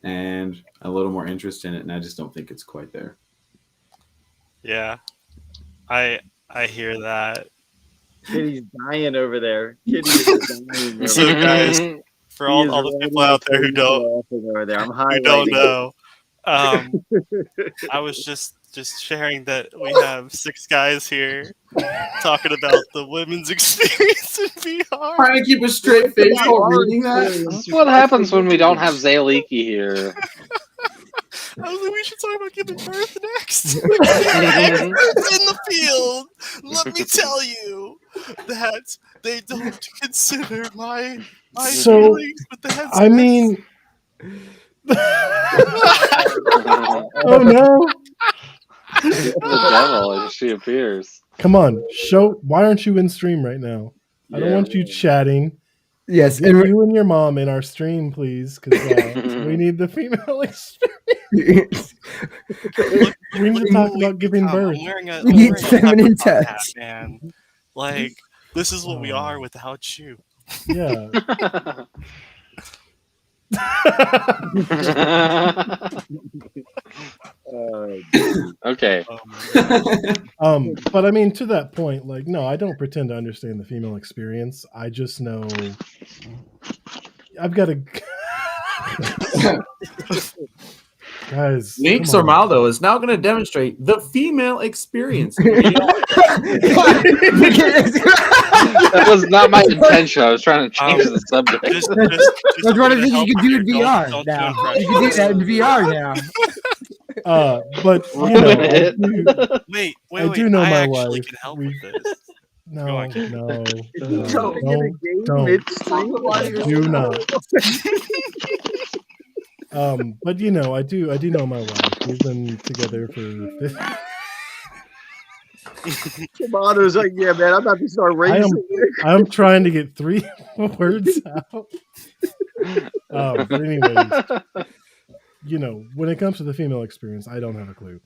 and a little more interest in it. And I just don't think it's quite there. Yeah, I hear that. Kitty's dying over there. Kitty is dying over So there. guys, for all He is the people out there who don't over there. I'm who don't highlighting. know, I was just sharing that we have 6 guys here talking about the women's experience in VR. Trying to keep a straight face while reading that. This is what happens when we don't have Zayleiki here. I was like, we should talk about giving birth next. Experts in the field, let me tell you that they don't consider my So, feelings with the headsets. I mean, oh no! The devil as she appears. Come on, why aren't you in stream right now? I don't want you chatting. Yes, Get and you and your mom in our stream, please, because we need the female experience. We need to talk about giving birth. I'm wearing a We need leopard feminine hat, touch. man. Like, this is what we are without you. Yeah. Okay. But I mean, to that point, like, no, I don't pretend to understand the female experience. I just know I've got to. Guys, Nick come on. Sormaldo is now going to demonstrate the female experience. That was not my intention. I was trying to change the subject. Just I was wondering if you help could do it in here, VR don't now. do You can do that in VR now. But you know, Wait. I do know I my actually wife. can help We- with this. no, Go on. no, Don't. do not. But you know, I do know my wife. We've been together for. Tomato's like, yeah, man, I'm about to start racing. I'm trying to get 3 words out. But anyways, you know, when it comes to the female experience, I don't have a clue.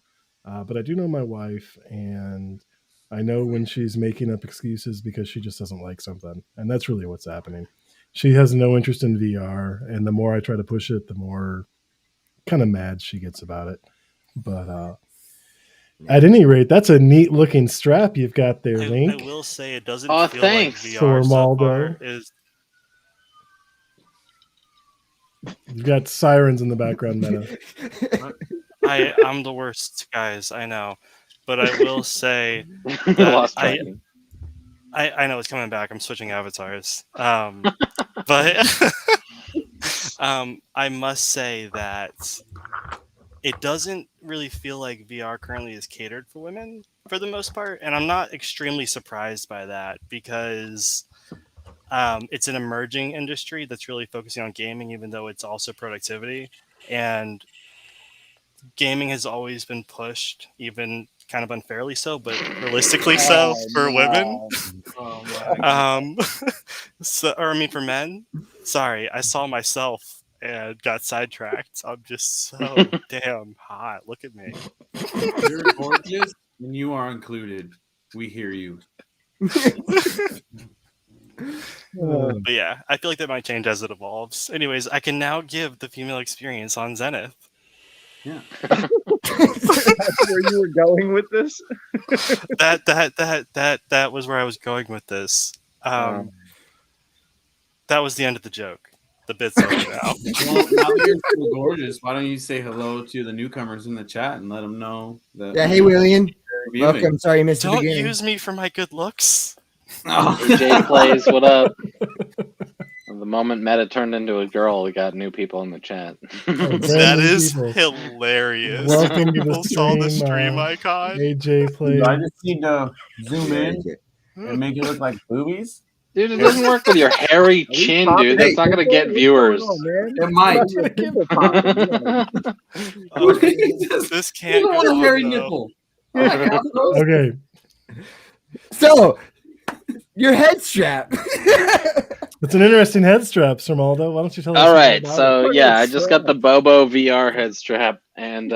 But I do know my wife, and I know when she's making up excuses because she just doesn't like something. And that's really what's happening. She has no interest in VR, and the more I try to push it, the more kind of mad she gets about it. But at any rate, that's a neat looking strap you've got there, Link. I will say it doesn't Oh, feel thanks. like VR so Sormaldo. far is. You've got sirens in the background, Meta. I'm the worst, guys. I know, but I will say I that lost tracking. I know it's coming back. I'm switching avatars. But I must say that it doesn't really feel like VR currently is catered for women for the most part, and I'm not extremely surprised by that because it's an emerging industry that's really focusing on gaming, even though it's also productivity. And gaming has always been pushed, even kind of unfairly so, but realistically so for women. For men. Sorry, I saw myself and got sidetracked. I'm just so damn hot. Look at me. You're gorgeous and you are included. We hear you. But yeah, I feel like that might change as it evolves. Anyways, I can now give the female experience on Zenith. Yeah. That's where you were going with this? That was where I was going with this. That was the end of the joke. The bit's over now. Well, now that you're so gorgeous, why don't you say hello to the newcomers in the chat and let them know that? Yeah, hey, William. you're viewing. Welcome. Sorry you missed the Don't beginning. use me for my good looks. Oh. Jay plays. What up? The moment Meta turned into a girl, we got new people in the chat. That is people. hilarious. Welcome to the People saw the stream, stream icon. AJ plays. I just need to zoom in and make it look like boobies. Dude, it doesn't work with your hairy chin, dude. That's not gonna get viewers. It might. This can't You don't want go a on, hairy though. nipple. Oh Okay. So, your head strap. It's an interesting head strap, Sormaldo. Why don't you tell us All right, about so it? yeah, I just got the Bobo VR head strap, and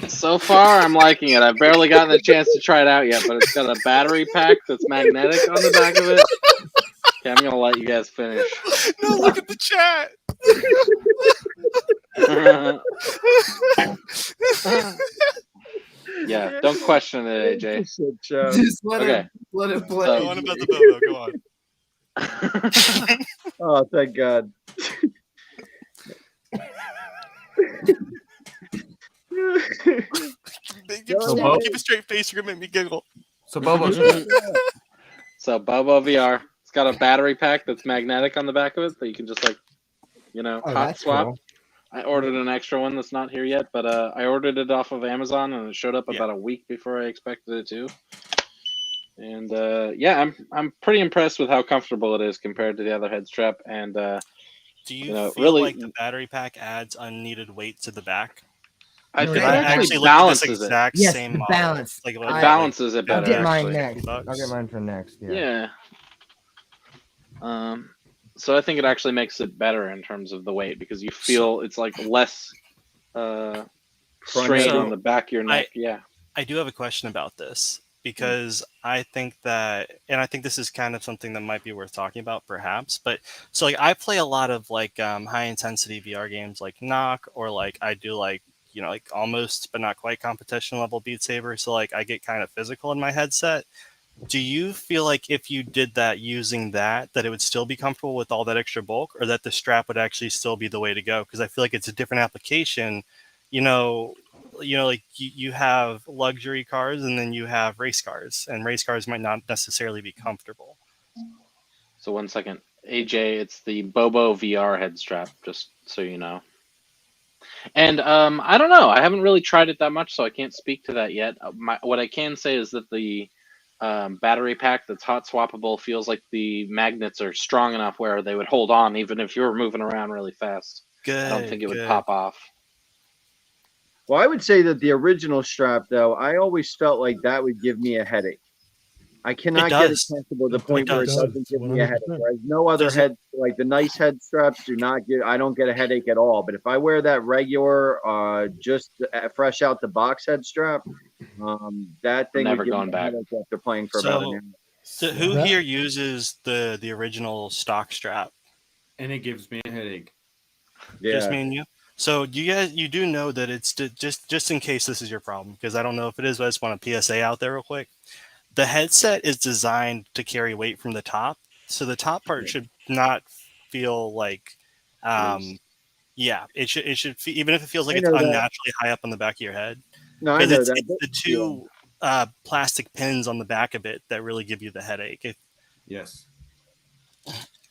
So far, I'm liking it. I've barely gotten a chance to try it out yet, but it's got a battery pack that's magnetic on the back of it. Okay, I'm gonna let you guys finish. No, look at the chat. Yeah, don't question it, AJ. Shit show. Just let Okay. it play. So- Go on about the Bobo. Go on. Oh, thank God. Keep a straight face. You're gonna make me giggle. So Bobo, So Bobo VR, it's got a battery pack that's magnetic on the back of it that you can just Oh, hot that's swap. cool. I ordered an extra one that's not here yet, but I ordered it off of Amazon and it showed up Yeah. about a week before I expected it to. And I'm pretty impressed with how comfortable it is compared to the other head strap. And Do you You know, feel really- like the battery pack adds unneeded weight to the back? I No, think it it I actually actually looked at this balances it. exact Yes, same the model. balance. Like, It like, balances it I'll better. get mine actually, next. $50. I'll get mine for next. Yeah. So I think it actually makes it better in terms of the weight because you feel it's like less strain So, on the back of your neck. Yeah. I do have a question about this because I think that, and I think this is kind of something that might be worth talking about, perhaps. But so, like, I play a lot of like high intensity VR games, like Knock, or like I do like like almost but not quite competition level Beat Saber. So like I get kind of physical in my headset. Do you feel like if you did that using that it would still be comfortable with all that extra bulk, or that the strap would actually still be the way to go? Because I feel like it's a different application. Like you have luxury cars and then you have race cars, and race cars might not necessarily be comfortable. So 1 second. AJ, it's the Bobo VR head strap, just so you know. And I don't know. I haven't really tried it that much, so I can't speak to that yet. What I can say is that the battery pack that's hot swappable feels like the magnets are strong enough where they would hold on even if you were moving around really fast. Good. I don't think it would good. pop off. Well, I would say that the original strap, though, I always felt like that would give me a headache. I cannot get it does. comfortable to the It point where it does. doesn't give me a headache. 100%. Whereas no other Does it- head, like the nice head straps, I don't get a headache at all. But if I wear that regular, just fresh out the box head strap, that thing Never would give going me a back. headache after playing for about an So, hour. so who That- here uses the original stock strap? and it gives me a headache. Just Yeah, me and you. So you do know that it's just in case this is your problem, because I don't know if it is, but I just want a PSA out there real quick. The headset is designed to carry weight from the top, so the top part should not feel like, it should feel, even if it feels like I it's know that. unnaturally high up on the back of your head, no, I because know it's that. the two plastic pins on the back of it that really give you the headache. Yes.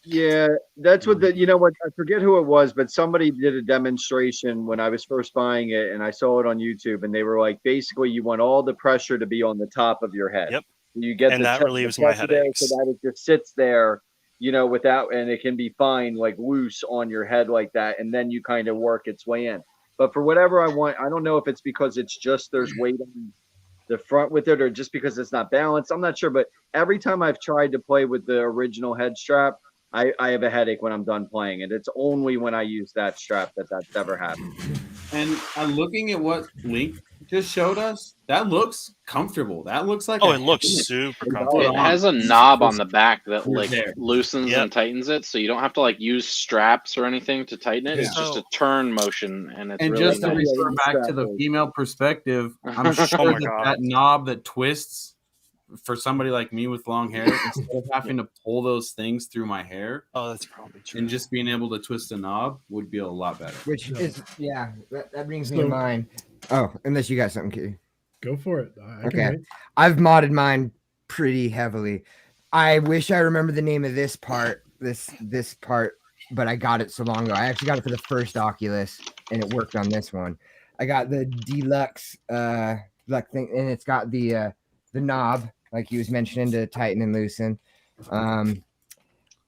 Yeah, that's what you know what, I forget who it was, but somebody did a demonstration when I was first buying it and I saw it on YouTube and they were like, basically you want all the pressure to be on the top of your head. Yep. You get And the that the relieves my pressure there headaches. so that it just sits there, without, and it can be fine, like loose on your head like that. And then you kind of work its way in. But for whatever I want, I don't know if it's because it's just there's weight on the front with it or just because it's not balanced. I'm not sure. But every time I've tried to play with the original head strap, I have a headache when I'm done playing it. It's only when I use that strap that's ever happened. And looking at what Link just showed us, that looks comfortable. That looks like Oh, it looks super It comfortable. It has a knob on the back that You're like there. loosens Yep. and tightens it, so you don't have to like use straps or anything to tighten it. It's Yeah. just a turn motion, and it's And really just to nice. refer back to the female perspective, I'm sure Oh my that God. that knob that twists for somebody like me with long hair, instead of having to pull those things through my hair Oh, that's probably true. and just being able to twist a knob would be a lot better. Which Yeah. is that brings me to So- mind. Oh, unless you got something, Kitty. Go for it. I Okay. can wait. I've modded mine pretty heavily. I wish I remember the name of this part, this part, but I got it so long ago. I actually got it for the first Oculus, and it worked on this one. I got the deluxe thing, and it's got the knob, like he was mentioning, to tighten and loosen.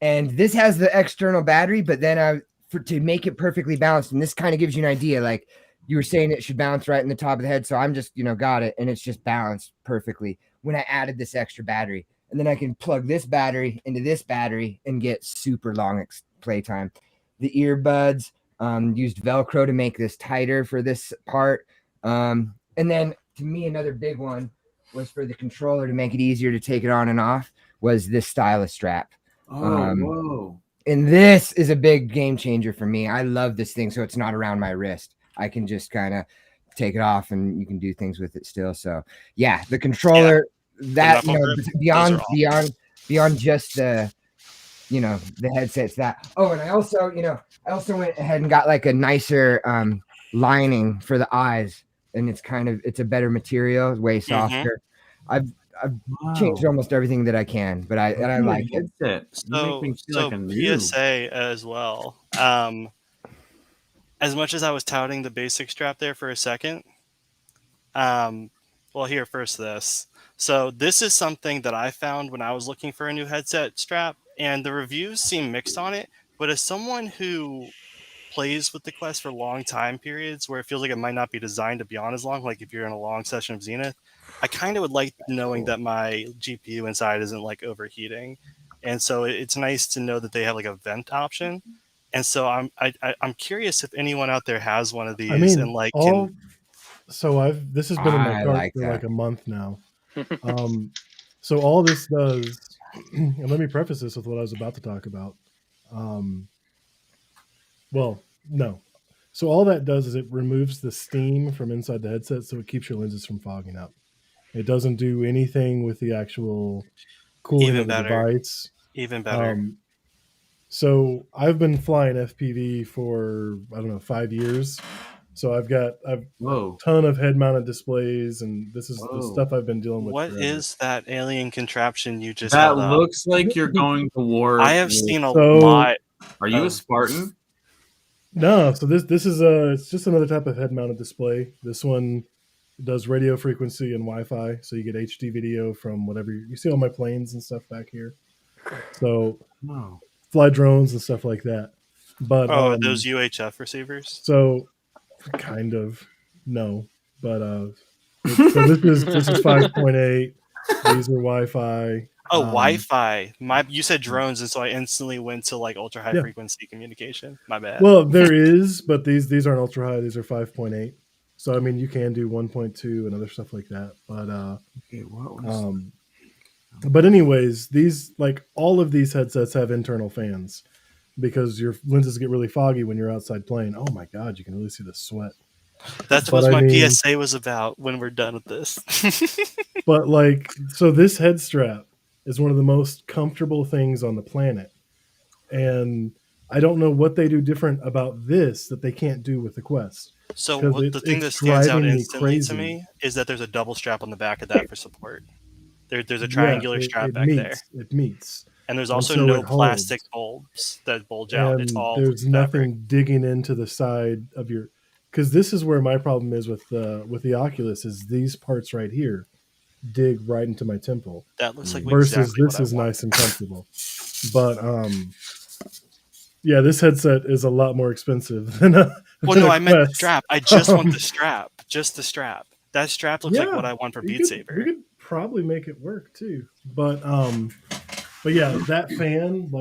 And this has the external battery, but then to make it perfectly balanced, and this kind of gives you an idea, like you were saying it should bounce right in the top of the head. So I'm just, got it, and it's just balanced perfectly when I added this extra battery. And then I can plug this battery into this battery and get super long playtime. The earbuds used Velcro to make this tighter for this part. And then to me, another big one was for the controller to make it easier to take it on and off was this stylus strap. Whoa. And this is a big game changer for me. I love this thing, so it's not around my wrist. I can just kind of take it off, and you can do things with it still. So yeah, the controller that beyond just the the headsets that. Oh, and I also went ahead and got like a nicer lining for the eyes, and it's a better material, way softer. I've changed almost everything that I can, but I like it. So PSA as well. As much as I was touting the basic strap there for a second, well, here first this. So this is something that I found when I was looking for a new headset strap, and the reviews seem mixed on it. But as someone who plays with the Quest for long time periods where it feels like it might not be designed to be on as long, like if you're in a long session of Zenith, I kind of would like knowing that my GPU inside isn't like overheating. And so it's nice to know that they have like a vent option. And so I'm curious if anyone out there has one of these. I mean, and like this has been in my cart for like a month now. So all this does, and let me preface this with what I was about to talk about. Well, no. So all that does is it removes the steam from inside the headset, so it keeps your lenses from fogging up. It doesn't do anything with the actual cooling of the device. Even better. So I've been flying FPV for 5 years. So I've a ton of head-mounted displays, and this is the stuff I've been dealing with. What is that alien contraption you just that held up? looks like you're going to war. I have seen a lot. Are you a Spartan? No, so this is it's just another type of head-mounted display. This one does radio frequency and Wi-Fi, so you get HD video from whatever you see all my planes and stuff back here. So fly drones and stuff like that. But those UHF receivers. So kind of no, but so this is 5.8. These are Wi-Fi. Wi-Fi. You said drones, and so I instantly went to like ultra high frequency communication. My bad. Well, there is, but these aren't ultra high. These are 5.8. So I mean, you can do 1.2 and other stuff like that. But anyways, these all of these headsets have internal fans because your lenses get really foggy when you're outside playing. Oh my God, you can really see the sweat. That's what my PSA was about when we're done with this. But so this head strap is one of the most comfortable things on the planet. And I don't know what they do different about this that they can't do with the Quest. So the thing that stands out instantly to me is that there's a double strap on the back of that for support. There's a triangular strap back there. It meets. And there's also no plastic bulbs that bulge out. It's all there's nothing digging into the side of your, because this is where my problem is with the Oculus is these parts right here dig right into my temple. That looks like versus exactly this is nice and comfortable. But yeah, this headset is a lot more expensive than a. I meant the strap. I just want the strap. Just the strap. That strap looks like what I want for Beat Saber. We could probably make it work too. But yeah, that fan,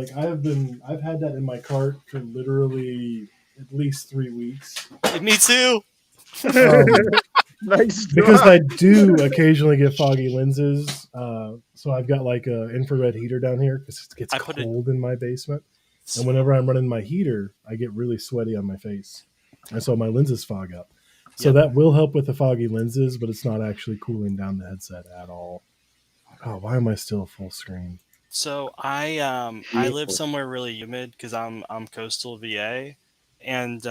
I've had that in my cart for literally at least 3 weeks. Me too. Nice. Because I do occasionally get foggy lenses. So I've got like a infrared heater down here because it gets cold in my basement. And whenever I'm running my heater, I get really sweaty on my face. And so my lenses fog up. So that will help with the foggy lenses, but it's not actually cooling down the headset at all. Oh, why am I still full screen? So I live somewhere really humid because I'm coastal VA, and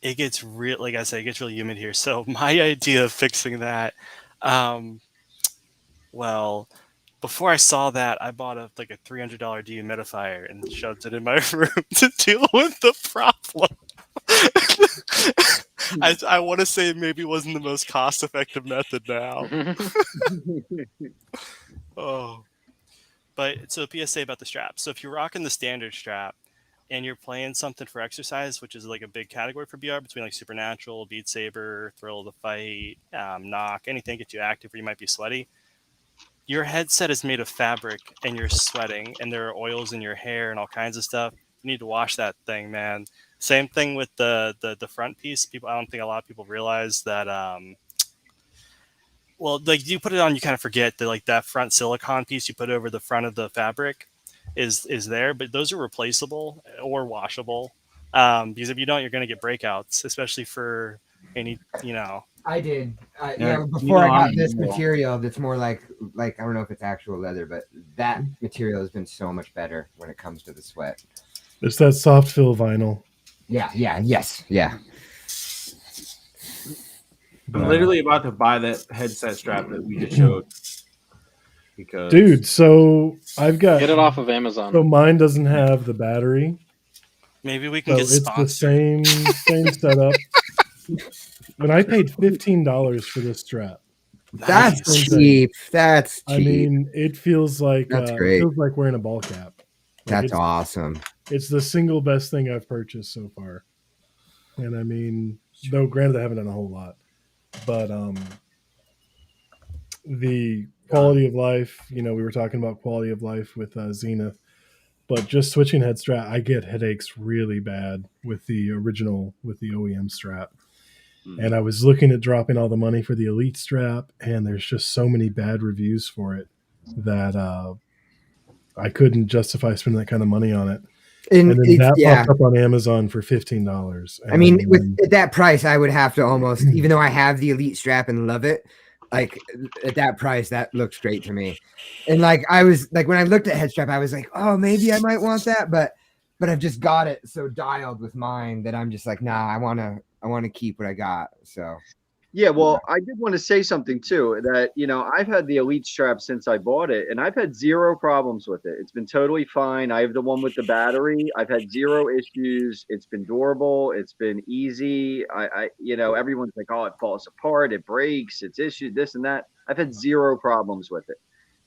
it gets like I say, it gets really humid here. So my idea of fixing that, well, before I saw that, I bought a $300 dehumidifier and shoved it in my room to deal with the problem. I want to say it maybe wasn't the most cost-effective method now. But so PSA about the strap. So if you're rocking the standard strap and you're playing something for exercise, which is like a big category for BR between like Supernatural, Beat Saber, Thrill of the Fight, Knock, anything get you active where you might be sweaty, your headset is made of fabric and you're sweating and there are oils in your hair and all kinds of stuff. You need to wash that thing, man. Same thing with the front piece. I don't think a lot of people realize that. Well, like you put it on, you kind of forget that like that front silicone piece you put over the front of the fabric is there, but those are replaceable or washable. Because if you don't, you're going to get breakouts, especially for any, I did. Yeah, Before I got I'm this more- material that's more like I don't know if it's actual leather, but that material has been so much better when it comes to the sweat. It's that soft fill vinyl. Yeah, yes. I'm literally about to buy that headset strap that we just showed. Because Dude, so I've got Get it off of Amazon. So mine doesn't have the battery. maybe we can So get it's the sponsored. same setup. And I paid $15 for this strap. That's Nice. cheap. That's cheap. I mean, it feels like That's great. It feels like wearing a ball cap. Like, That's awesome. It's the single best thing I've purchased so far. And I mean, though granted I haven't done a whole lot, but the quality of life, we were talking about quality of life with Zenith, but just switching head strap, I get headaches really bad with the OEM strap. And I was looking at dropping all the money for the Elite strap, and there's just so many bad reviews for it that I couldn't justify spending that kind of money on it. And then that popped up on Amazon for $15. I mean, at that price, I would have to almost, even though I have the Elite strap and love it, like at that price, that looks great to me. And like I was like when I looked at head strap, I was like, oh, maybe I might want that, but I've just got it so dialed with mine that I'm just like, nah, I want to keep what I got. So yeah, well, I did want to say something too, that I've had the Elite strap since I bought it, and I've had zero problems with it. It's been totally fine. I have the one with the battery. I've had zero issues. It's been durable. It's been easy. Everyone's like, oh, it falls apart, it breaks, it's issued, this and that. I've had zero problems with it.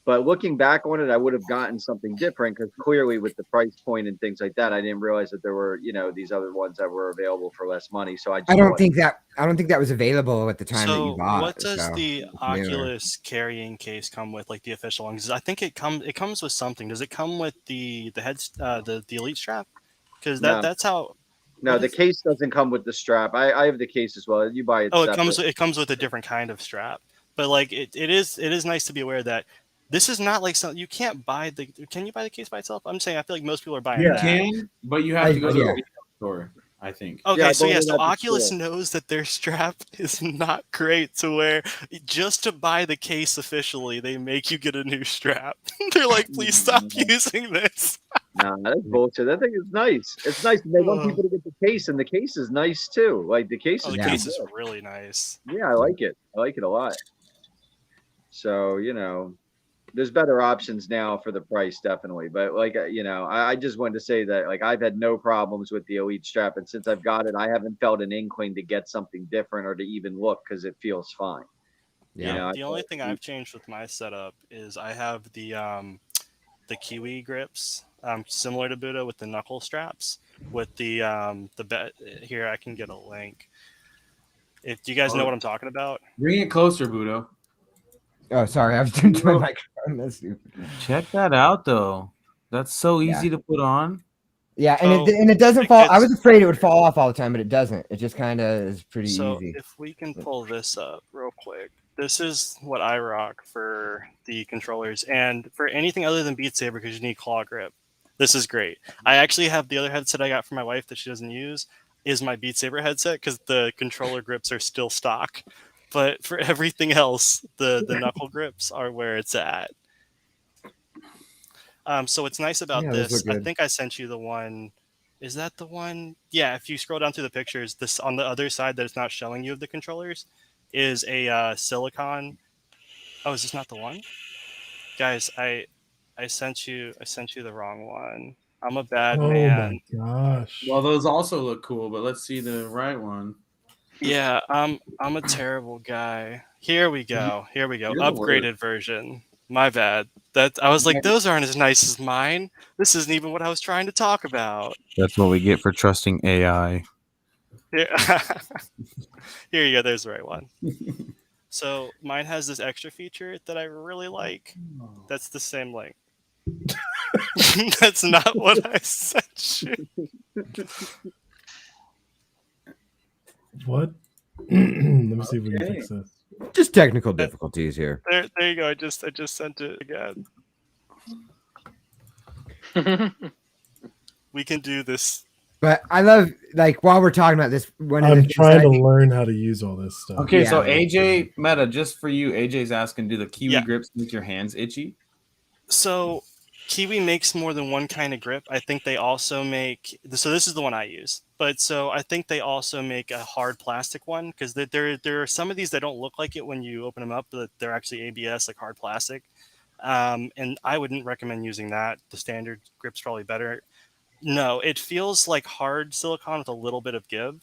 But looking back on it, I would have gotten something different because clearly with the price point and things like that, I didn't realize that there were, these other ones that were available for less money. So I don't think that was available at the time that you bought. What does the Oculus carrying case come with, like the official one? Because I think it comes with something. Does it come with the Elite strap? Because that's how. No, the case doesn't come with the strap. I have the case as well. You buy it. Oh, it comes with a different kind of strap. But like it is nice to be aware that this is not like something you can't buy the. Can you buy the case by itself? I'm saying I feel like most people are buying. You can, but you have to go to the retail store, I think. Okay, so Oculus knows that their strap is not great to wear. Just to buy the case officially, they make you get a new strap. They're like, please stop using this. Nah, that's bullshit. That thing is nice. It's nice. They want people to get the case, and the case is nice too. Like the case is case is really nice. Yeah, I like it. I like it a lot. So, there's better options now for the price, definitely. But like, I just wanted to say that like I've had no problems with the Elite strap, and since I've got it, I haven't felt an inkling to get something different or to even look because it feels fine. Yeah. The only thing I've changed with my setup is I have the Kiwi grips, similar to Buddha with the knuckle straps. With the here I can get a link. Do you guys know what I'm talking about? Bring it closer, Budo. Oh, sorry, I was doing my microphone. That's stupid. Check that out, though. That's so easy to put on. Yeah, and it doesn't fall. I was afraid it would fall off all the time, but it doesn't. It just kind of is pretty easy. So if we can pull this up real quick, this is what I rock for the controllers, and for anything other than Beat Saber because you need claw grip. This is great. I actually have the other headset I got for my wife that she doesn't use is my Beat Saber headset because the controller grips are still stock. But for everything else, the knuckle grips are where it's at. So what's nice about this, I think I sent you the one. Is that the one? Yeah, if you scroll down through the pictures, this on the other side that it's not showing you of the controllers is a silicone. Oh, is this not the one? Guys, I sent you the wrong one. I'm a bad man. Oh my gosh. Well, those also look cool, but let's see the right one. Yeah, I'm a terrible guy. Here we go. Upgraded version. My bad. I was like, those aren't as nice as mine. This isn't even what I was trying to talk about. That's what we get for trusting AI. Here you go. There's the right one. So mine has this extra feature that I really like. That's the same link. That's not what I said. Shit. What? Let me see if we can fix this. Just technical difficulties here. There you go. I just sent it again. We can do this. But I love, like, while we're talking about this, I'm trying to learn how to use all this stuff. Okay, so Yeah. AJ Meta, just for you, AJ's asking, do the Kiwi grips make your hands itchy? So Kiwi makes more than one kind of grip. I think they also make. So this is the one I use. But so I think they also make a hard plastic one, because there are some of these that don't look like it when you open them up, but they're actually ABS, like hard plastic. And I wouldn't recommend using that. The standard grip's probably better. No, it feels like hard silicone with a little bit of give.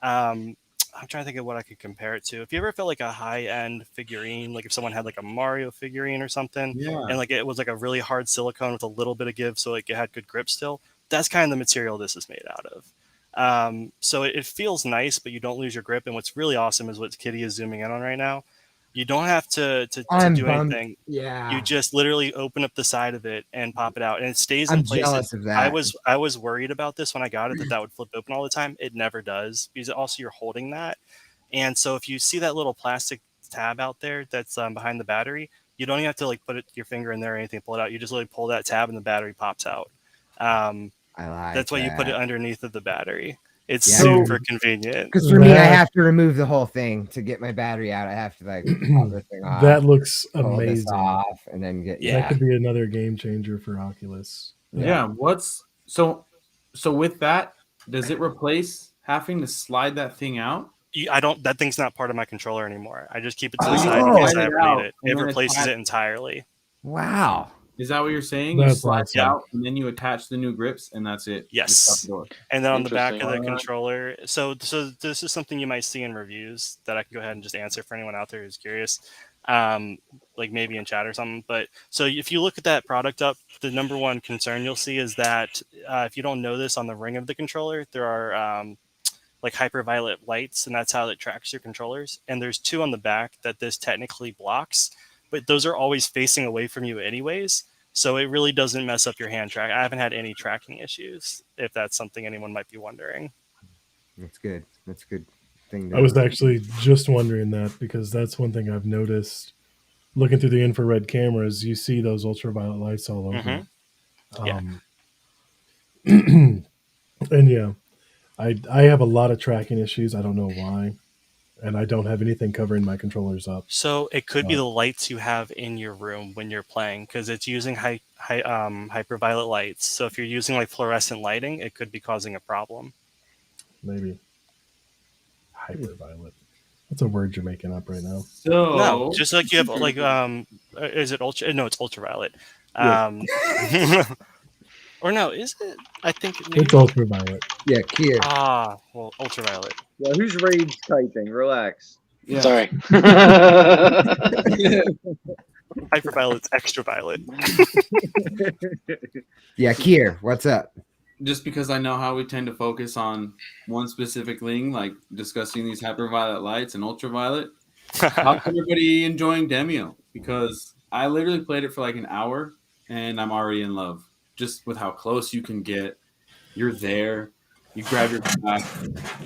I'm trying to think of what I could compare it to. If you ever felt like a high-end figurine, like if someone had like a Mario figurine or something, and like it was like a really hard silicone with a little bit of give, so like it had good grip still, that's kind of the material this is made out of. So it feels nice, but you don't lose your grip. And what's really awesome is what Kitty is zooming in on right now. You don't have to do anything. Yeah. You just literally open up the side of it and pop it out, and it stays I'm in place. jealous of that. I was worried about this when I got it, that would flip open all the time. It never does, because also you're holding that. And so if you see that little plastic tab out there that's behind the battery, you don't even have to like put your finger in there or anything, pull it out. You just literally pull that tab and the battery pops out. That's why you put it underneath of the battery. It's super convenient. Because for me, I have to remove the whole thing to get my battery out. I have to like pop the thing off. That looks pull this amazing. off, and then get That could be another game changer for Oculus. Yeah. What's so with that? Does it replace having to slide that thing out? That thing's not part of my controller anymore. I just keep it to the side in case I ever need it. It replaces it entirely. Wow. Is that what you're saying? That's you slide awesome. it out and then you attach the new grips and that's it. Yes. And then on the back of the Interesting. controller. So this is something you might see in reviews that I can go ahead and just answer for anyone out there who's curious. Like maybe in chat or something. But so if you look at that product up, the number one concern you'll see is that if you don't know this, on the ring of the controller, there are like hyperviolet lights, and that's how it tracks your controllers. And there's two on the back that this technically blocks, but those are always facing away from you anyways. So it really doesn't mess up your hand track. I haven't had any tracking issues, if that's something anyone might be wondering. That's good. That's a good thing. I was actually just wondering that, because that's one thing I've noticed looking through the infrared cameras. You see those ultraviolet lights all over. And yeah, I have a lot of tracking issues. I don't know why. And I don't have anything covering my controllers up. So it could be the lights you have in your room when you're playing, because it's using hyperviolet lights. So if you're using like fluorescent lighting, it could be causing a problem. Maybe. Hyperviolet. That's a word you're making up right now. So no, just like you have like is it ultra? No, it's ultraviolet. Or no, is it? I think it's ultraviolet. Yeah, Kier. Well, ultraviolet. Yeah, who's rage typing? Relax. Yeah. Sorry. Hyperviolet's extraviolet. Yeah, Kier, what's up? just because I know how we tend to focus on one specific thing, like discussing these hyperviolet lights and ultraviolet, how's everybody enjoying Demio? Because I literally played it for like an hour and I'm already in love just with how close you can get. You're there, you grab your back,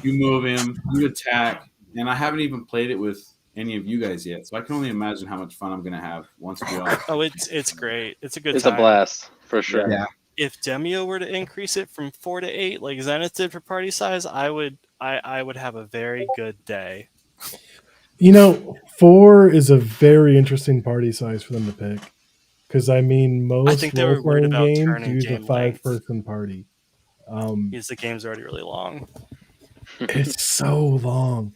you move him, you attack, and I haven't even played it with any of you guys yet, so I can only imagine how much fun I'm gonna have once we all. Oh, it's great. It's a good. It's time. a blast for sure. Yeah. If Demio were to increase it from 4 to 8, like Zenith did for party size, I would have a very good day. You know, 4 is a very interesting party size for them to pick, because I mean, most think they were worried role-playing about games turning use a game length. 5-person party. Because the game's already really long. It's so long.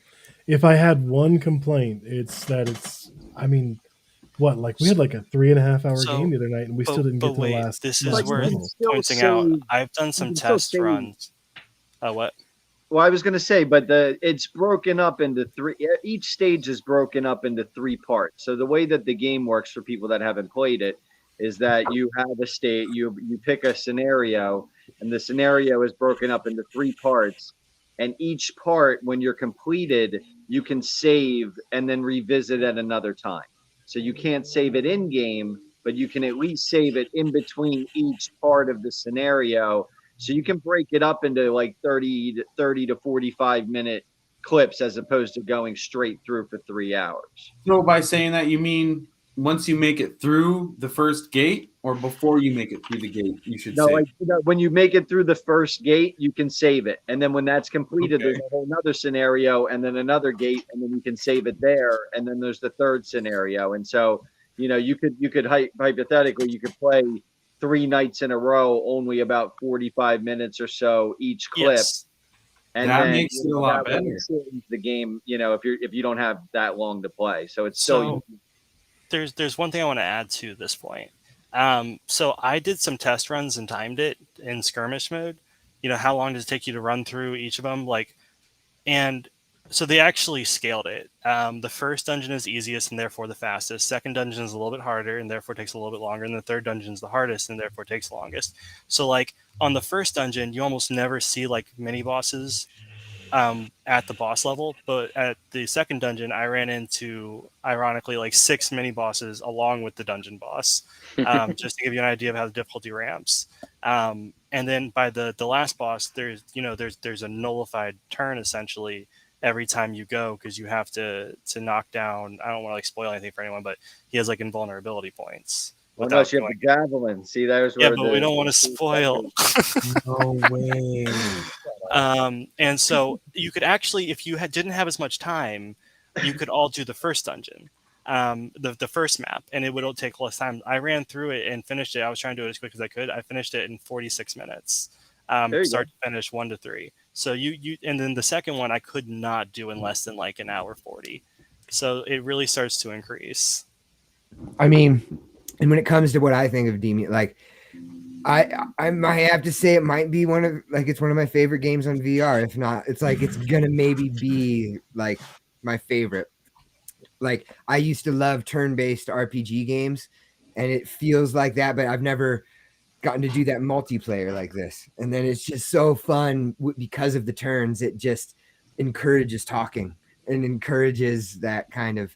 If I had one complaint, it's that it's. I mean, what? Like we had like a 3.5-hour game the other night, and we still didn't get to the last. This last is worth level. pointing out. I've done some test runs. What? Well, I was going to say, but it's broken up into three. Each stage is broken up into 3 parts. So the way that the game works for people that haven't played it is that you have a state, you pick a scenario, and the scenario is broken up into 3 parts. And each part, when you're completed, you can save and then revisit at another time. So you can't save it in game, but you can at least save it in between each part of the scenario. So you can break it up into like 30 to 45 minute clips as opposed to going straight through for 3 hours. So by saying that, you mean once you make it through the first gate, or before you make it through the gate, you should No, save? like when you make it through the first gate, you can save it, and then when that's completed, Okay. there's a whole nother scenario, and then another gate, and then you can save it there, and then there's the third scenario, and so you could hypothetically you could play 3 nights in a row, only about 45 minutes or so each clip. Yes. And That then makes it a lot that way better. it shortens the game, if you don't have that long to play. So it's So still there's one thing I want to add to this point. So I did some test runs and timed it in skirmish mode. How long does it take you to run through each of them? And so they actually scaled it. The first dungeon is easiest and therefore the fastest. Second dungeon is a little bit harder and therefore takes a little bit longer. And the third dungeon is the hardest and therefore takes the longest. So on the first dungeon, you almost never see mini bosses at the boss level, but at the second dungeon, I ran into, ironically, 6 mini bosses along with the dungeon boss, just to give you an idea of how the difficulty ramps. And then by the last boss, there's a nullified turn essentially every time you go, because you have to knock down. I don't want to spoil anything for anyone, but he has invulnerability points. unless you have the javelin. See, there's where but we don't want to spoil. No way. And so you could actually, if you didn't have as much time, you could all do the first dungeon, the first map, and it would take less time. I ran through it and finished it. I was trying to do it as quick as I could. I finished it in 46 minutes, start to finish, 1 to 3. So and then the second one I could not do in less than an hour 40. So it really starts to increase. I mean, and when it comes to what I think of Demon, I might have to say it might be it's one of my favorite games on VR. If not, it's gonna maybe be my favorite. I used to love turn-based RPG games, and it feels like that, but I've never gotten to do that multiplayer like this. And then it's just so fun because of the turns. It just encourages talking and encourages that kind of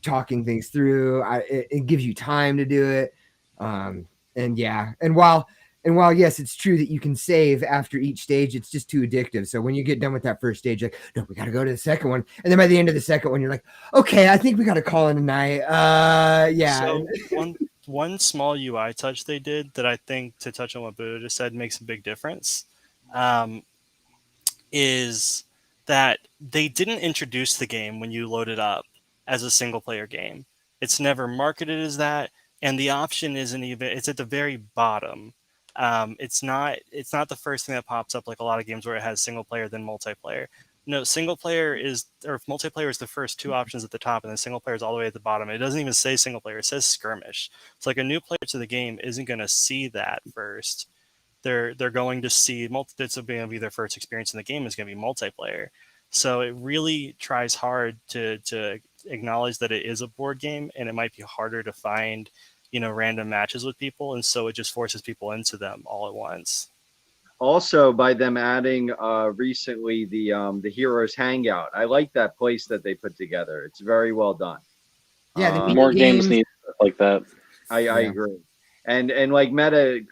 talking things through. It gives you time to do it. And while yes, it's true that you can save after each stage, it's just too addictive. So when you get done with that first stage, no, we got to go to the second one. And then by the end of the second one, you're like, okay, I think we got to call it a night. Yeah. So one small UI touch they did that I think, to touch on what Buddha just said, makes a big difference, is that they didn't introduce the game when you load it up as a single player game. It's never marketed as that. And the option isn't even, it's at the very bottom. It's not the first thing that pops up like a lot of games where it has single player, then multiplayer. No, multiplayer is the first 2 options at the top, and then single player is all the way at the bottom. It doesn't even say single player; it says skirmish. It's a new player to the game isn't going to see that first. They're going to see it's going to be their first experience in the game is going to be multiplayer. So it really tries hard to acknowledge that it is a board game, and it might be harder to find random matches with people, and so it just forces people into them all at once. Also, by them adding recently the Heroes Hangout, I like that place that they put together. It's very well done. Yeah, more games need stuff like that. I agree. And like Meta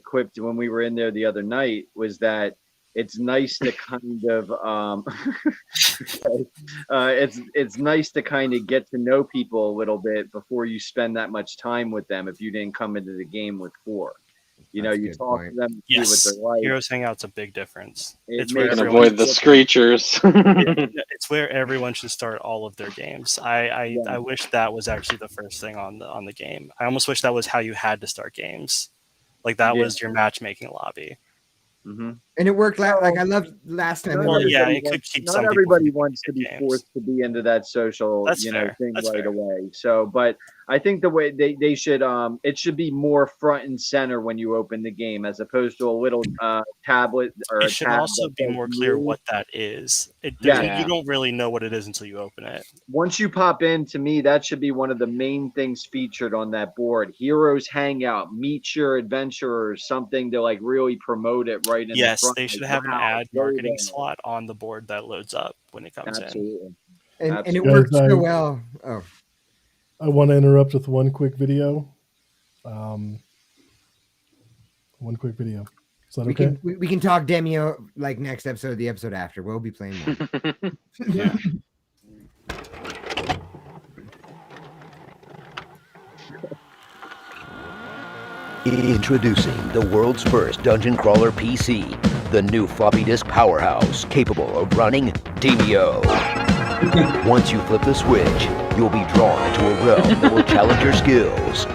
quipped when we were in there the other night was that it's nice to kind of it's nice to kind of get to know people a little bit before you spend that much time with them if you didn't come into the game with 4. You talk to them, see what they're like. Heroes Hangout's a big difference. It's where you can avoid the screechers. It's where everyone should start all of their games. I wish that was actually the first thing on the game. I almost wish that was how you had to start games. Was your matchmaking lobby. Mm-hmm. And it worked out. I loved last time. It could keep not everybody wants to be forced to be into that social, thing right away. So, but I think the way they should, it should be more front and center when you open the game, as opposed to a little tablet or. It should also be more clear what that is. You don't really know what it is until you open it. Once you pop in, to me, that should be one of the main things featured on that board. Heroes Hangout, meet your adventurers, something to really promote it right in the front. They should have an ad marketing slot on the board that loads up when it comes in. And it works so well. Oh, I want to interrupt with one quick video. One quick video. Is that We okay? we can talk Demio like next episode, the episode after. We'll be playing more. Yeah. Introducing the world's first dungeon crawler PC, the new floppy disk powerhouse capable of running Demio. Once you flip the switch, you'll be drawn into a realm that will challenge your skills.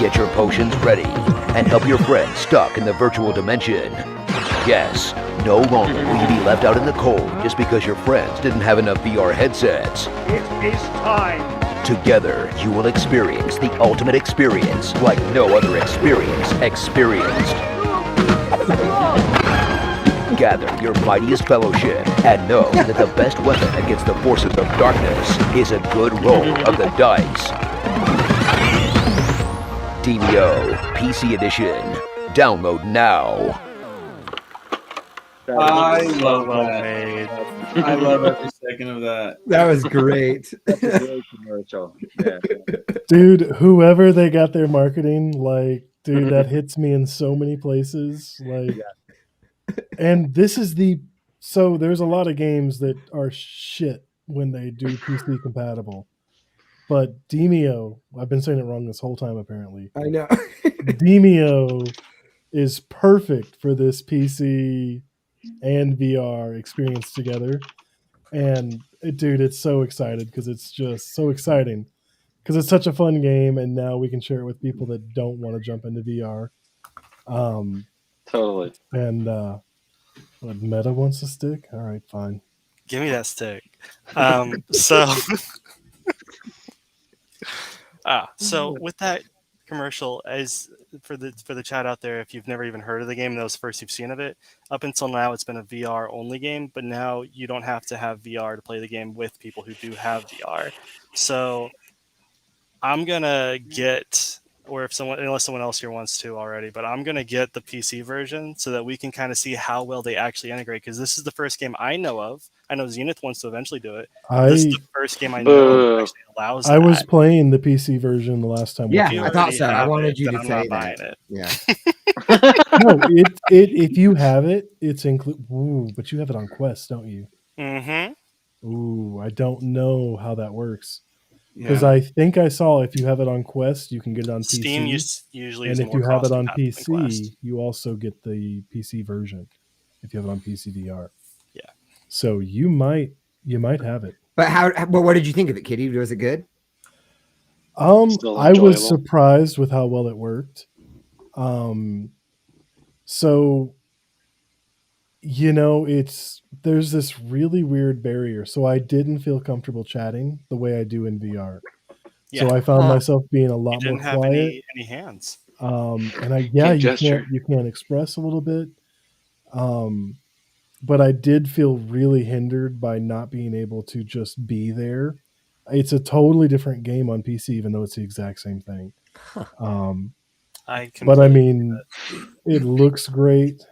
Get your potions ready and help your friends stuck in the virtual dimension. Yes, no longer will you be left out in the cold just because your friends didn't have enough VR headsets. It is time. Together, you will experience the ultimate experience like no other experience experienced. Gather your mightiest fellowship and know that the best weapon against the forces of darkness is a good roll of the dice. Demio PC Edition. Download now. I love well that. made. I love every second of that. That was great. That's a great commercial. Yeah. Dude, whoever they got their marketing, like, dude, that hits me in so many places. Like, and this is so there's a lot of games that are shit when they do PC compatible. But Demio, I've been saying it wrong this whole time apparently. I know. Demio is perfect for this PC and VR experience together. And dude, it's so excited because it's just so exciting because it's such a fun game, and now we can share it with people that don't want to jump into VR. Totally. And what, Meta wants a stick? All right, fine. Give me that stick. So with that commercial, as for the chat out there, if you've never even heard of the game, that was first you've seen of it. Up until now, it's been a VR only game, but now you don't have to have VR to play the game with people who do have VR. So I'm gonna get, or unless someone else here wants to already, but I'm gonna get the PC version so that we can kind of see how well they actually integrate. Because this is the first game I know of. I know Zenith wants to eventually do it. This is the first game I know of that actually allows. I was playing the PC version the last time. Yeah, we I thought so. I wanted you to I'm say not buying that. it. Yeah. No, if you have it, it's include. Ooh, but you have it on Quest, don't you? Mm-hmm. Ooh, I don't know how that works. Because I think I saw if you have it on Quest, you can get it on Steam PC. usually And is if more you have it on cost-compatible than Quest. PC, you also get the PC version. If you have it on PC VR. Yeah. So you might have it. But what did you think of it, Kitty? Was it good? Still I was enjoyable. surprised with how well it worked. So there's this really weird barrier. So I didn't feel comfortable chatting the way I do in VR. Yeah. So I found myself being a lot You more didn't have quiet. any hands. And gesture. you can't express a little bit. But I did feel really hindered by not being able to just be there. It's a totally different game on PC, even though it's the exact same thing. But I mean, it looks great.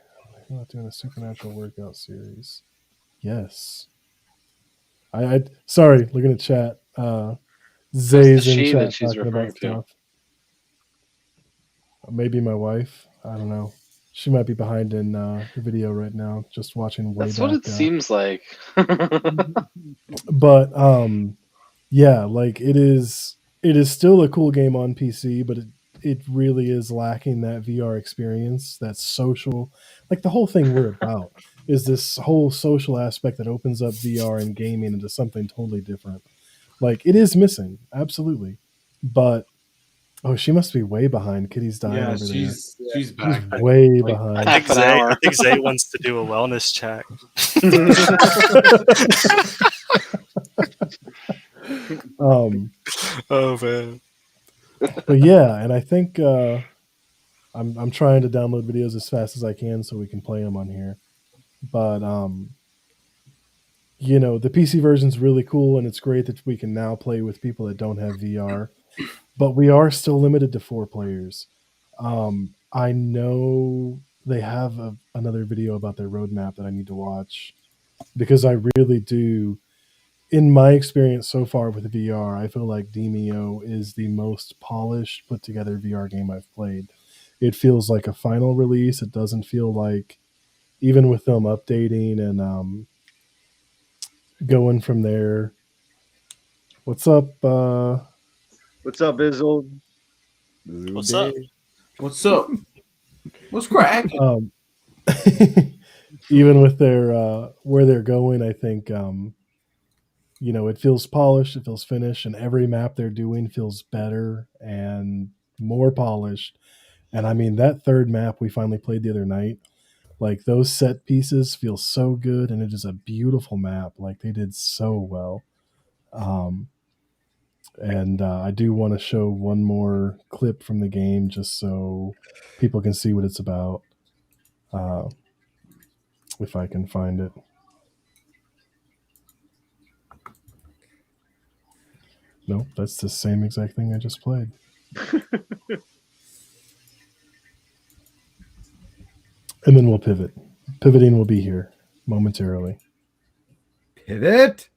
I'm not doing a supernatural workout series. Yes. I sorry, looking at chat. Zay's in she chat that she's talking about referring to? stuff. Maybe my wife. I don't know. She might be behind in the video right now, just watching way That's back. what it seems like. But yeah, like it is still a cool game on PC, but it really is lacking that VR experience, that social, like the whole thing we're about is this whole social aspect that opens up VR and gaming into something totally different. Like it is missing, absolutely. But oh, she must be way behind. Kitty's dying over there. She's back. She's way behind. I think Zay wants to do a wellness check. Oh man. But yeah, and I think I'm trying to download videos as fast as I can so we can play them on here. But the PC version's really cool, and it's great that we can now play with people that don't have VR. But we are still limited to 4 players. I know they have another video about their roadmap that I need to watch because I really do. in my experience so far with VR, I feel like Demio is the most polished, put together VR game I've played. It feels like a final release. It doesn't feel like, even with them updating and going from there. What's up? What's up, Bizzle? What's up? What's up? What's cracking? Even with their where they're going, I think it feels polished, it feels finished, and every map they're doing feels better and more polished. And I mean, that third map we finally played the other night, like those set pieces feel so good, and it is a beautiful map. Like they did so well. And I do want to show one more clip from the game just so people can see what it's about. If I can find it. Nope, that's the same exact thing I just played. And then we'll pivot. Pivoting will be here momentarily. Pivot.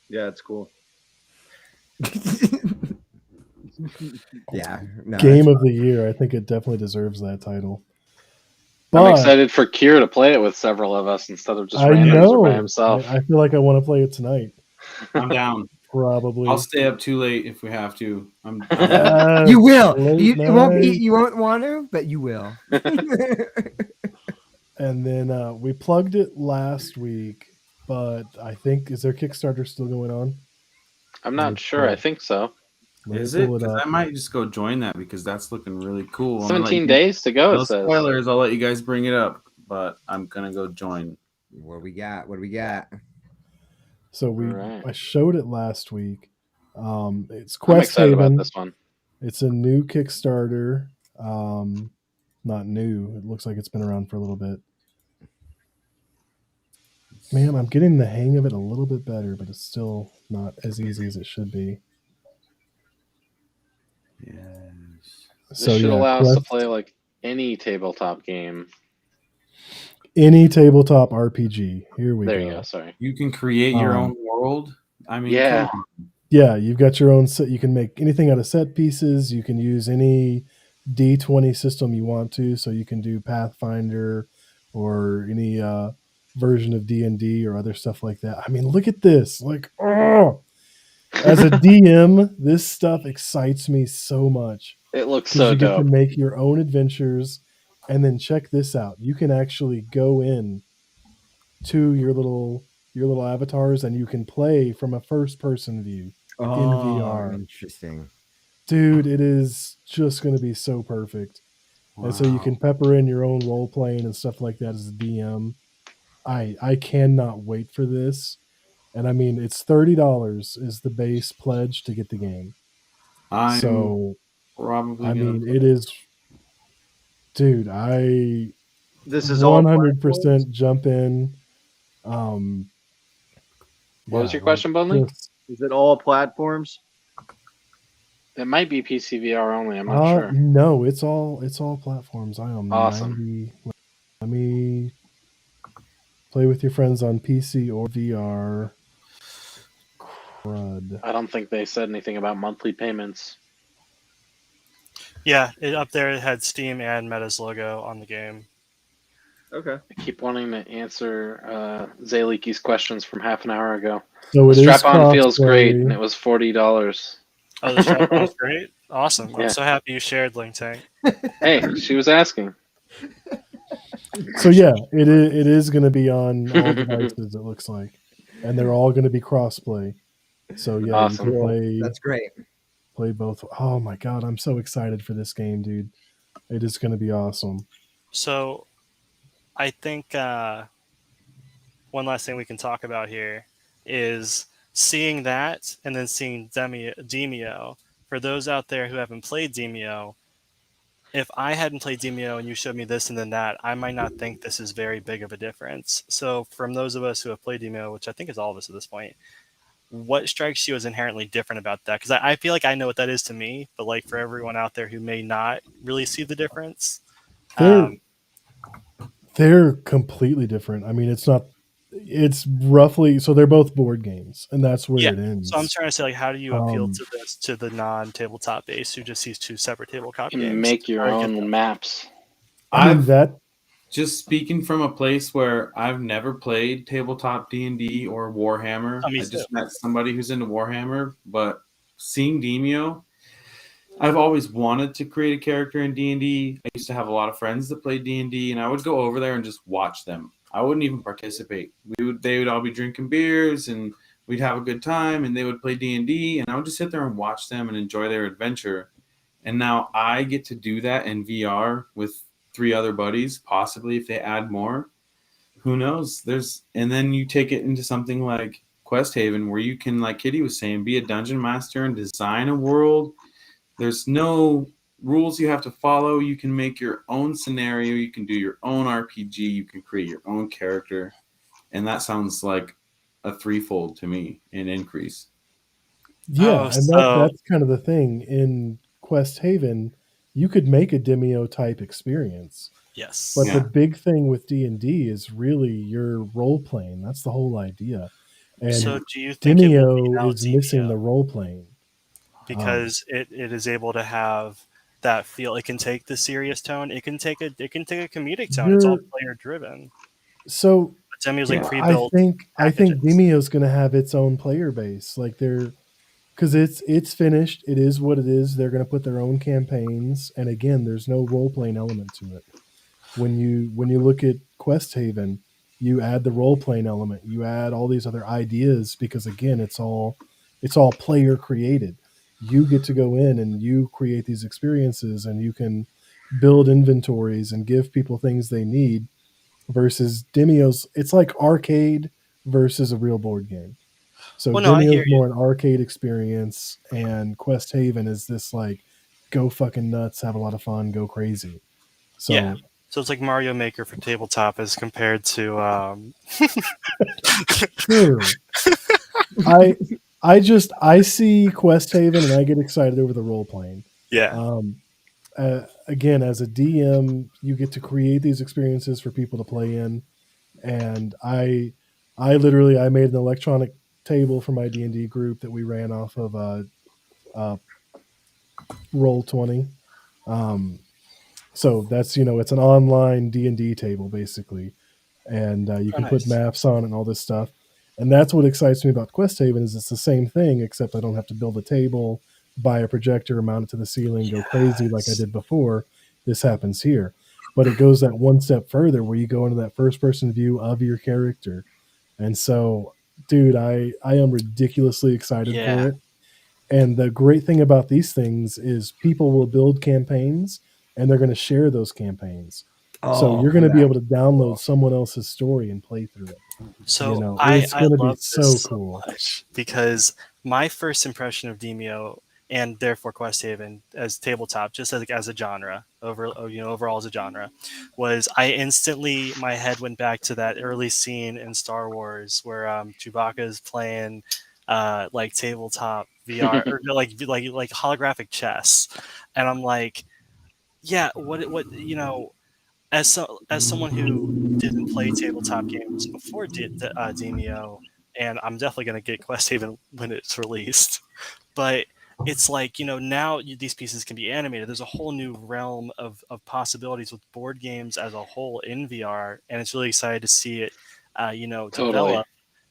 Yeah, it's cool. Yeah. No, Game of the year. I think it definitely deserves that title. I'm But excited for Kier to play it with several of us instead of just I randoms know. or by himself. I feel like I want to play it tonight. I'm down. Probably. I'll stay up too late if we have to. I'm Yes, you will. late It won't be. night. You won't want to, but you will. And then we plugged it last week, but I think, is their Kickstarter still going on? I'm not sure. I think so. Let me Is it? pull it Because up. I might just go join that because that's looking really cool. 17 days to go, No it says. spoilers. I'll let you guys bring it up, but I'm gonna go join. What we got? What do we got? So Right. I showed it last week. It's I'm Quest excited about Haven. this one. It's a new Kickstarter. Not new. It looks like it's been around for a little bit. Man, I'm getting the hang of it a little bit better, but it's still not as easy as it should be. Yes. This So should yeah, allow us to Quest, play like any tabletop game. any tabletop RPG. Here we There go. you go. Sorry. You can create your own world. I mean, Yeah. come on. Yeah, you've got your own set. You can make anything out of set pieces. You can use any D20 system you want to. So you can do Pathfinder or any version of D&D or other stuff like that. I mean, look at this. Like, oh, as a DM, this stuff excites me so much. It looks Because so you get to dope. make your own adventures. And then check this out. You can actually go in to your little avatars and you can play from a first person view in VR. Interesting. Dude, it is just going to be so perfect. And so you can pepper in your own role playing and stuff like that as a DM. I cannot wait for this. And I mean, it's $30 is the base pledge to get the game. I'm probably. I mean, it is, dude. This is all 100% jump in. What was your question, Bonley? Is it all platforms? It might be PC VR only. I'm not sure. No, it's all platforms. I am Awesome. 90. Let me play with your friends on PC or VR. crud. I don't think they said anything about monthly payments. Yeah, up there it had Steam and Meta's logo on the game. Okay. I keep wanting to answer Zaliki's questions from half an hour ago. So The it is strap-on feels great, and crossplay. it was $40. Oh, the strap-on's great. Awesome. Yeah. I'm so happy you shared, Link Tank. Hey, she was asking. So yeah, it is going to be on all devices. It looks like, and they're all going to be crossplay. So yeah, Awesome. you can play That's great. both. Oh my god, I'm so excited for this game, dude! It is going to be awesome. So, I think one last thing we can talk about here is seeing that and then seeing Demio. For those out there who haven't played Demio, if I hadn't played Demio and you showed me this and then that, I might not think this is very big of a difference. So, from those of us who have played Demio, which I think is all of us at this point, what strikes you as inherently different about that? Because I feel like I know what that is to me, but like for everyone out there who may not really see the difference, They're completely different. I mean, it's roughly, so they're both board games, and that's where it ends. So I'm trying to say, like, how do you appeal to this to the non-tabletop base who just sees two separate tabletop You games? can make your own maps. I mean, that Just speaking from a place where I've never played tabletop D&D or Warhammer. Oh, me I too. just met somebody who's into Warhammer, but seeing Demio, I've always wanted to create a character in D&D. I used to have a lot of friends that played D&D, and I would go over there and just watch them. I wouldn't even participate. They would all be drinking beers, and we'd have a good time, and they would play D&D, and I would just sit there and watch them and enjoy their adventure. And now I get to do that in VR with 3 other buddies, possibly if they add more. Who knows? And then you take it into something like Quest Haven, where you can, like Kitty was saying, be a dungeon master and design a world. There's no rules you have to follow. You can make your own scenario. You can do your own RPG. You can create your own character. And that sounds like a threefold to me in increase. Yeah, and that's kind of the thing. In Quest Haven, you could make a Demio type experience. Yes. But the big thing with D&D is really your role playing. That's the whole idea. And so do you think Demio is missing the role playing. Because it is able to have that feel. It can take the serious tone. It can take a comedic tone. It's all player driven. So Demio's like pre-built. I think Demio's going to have its own player base. Like because it's finished. It is what it is. They're going to put their own campaigns, and again, there's no role playing element to it. When you look at Quest Haven, you add the role playing element. You add all these other ideas because again, it's all player created. You get to go in and you create these experiences, and you can build inventories and give people things they need. Versus Demio's, it's like arcade versus a real board game. So Demio's more an arcade experience, and Quest Haven is this like go fucking nuts, have a lot of fun, go crazy. So yeah. So it's like Mario Maker for tabletop as compared to True. I see Quest Haven and I get excited over the role playing. Yeah. Again, as a DM, you get to create these experiences for people to play in, and I made an electronic table for my D&D group that we ran off of Roll20. So that's it's an online D&D table basically, and you can put maps on it and all this stuff. And that's what excites me about Quest Haven is it's the same thing, except I don't have to build a table, buy a projector, mount it to the ceiling, go crazy like I did before. This happens here. But it goes that one step further where you go into that first-person view of your character. And so, dude, I am ridiculously excited for it. And the great thing about these things is people will build campaigns, and they're going to share those campaigns. So you're going to be able to download someone else's story and play through it. So it's going to be love so this cool. So much because my first impression of Demio and therefore Quest Haven as tabletop, just as a genre, overall as a genre, was my head went back to that early scene in Star Wars where Chewbacca is playing like tabletop VR or like holographic chess, and I'm like, yeah, what as someone who didn't play tabletop games before Demio, and I'm definitely going to get Quest Haven when it's released. But it's like, now these pieces can be animated. There's a whole new realm of possibilities with board games as a whole in VR, and it's really excited to see it, develop.